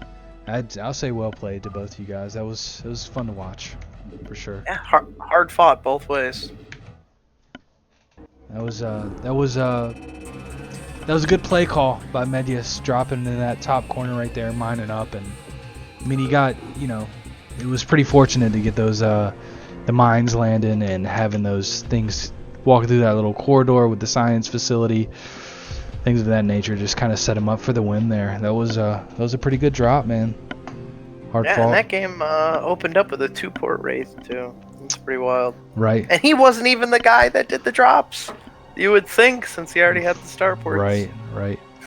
I'll say well played to both you guys. It was fun to watch, for sure. Yeah, hard fought both ways. That was a good play call by Medyas, dropping in that top corner right there, mining up, and I mean he got, you know, it was pretty fortunate to get those the mines landing and having those things walking through that little corridor with the science facility. Things of that nature just kind of set him up for the win there. That was a pretty good drop, man. Hard Yeah, fought. and that game opened up with a 2-port wraith too. It's pretty wild. Right. And he wasn't even the guy that did the drops. You would think, since he already had the star ports. Right.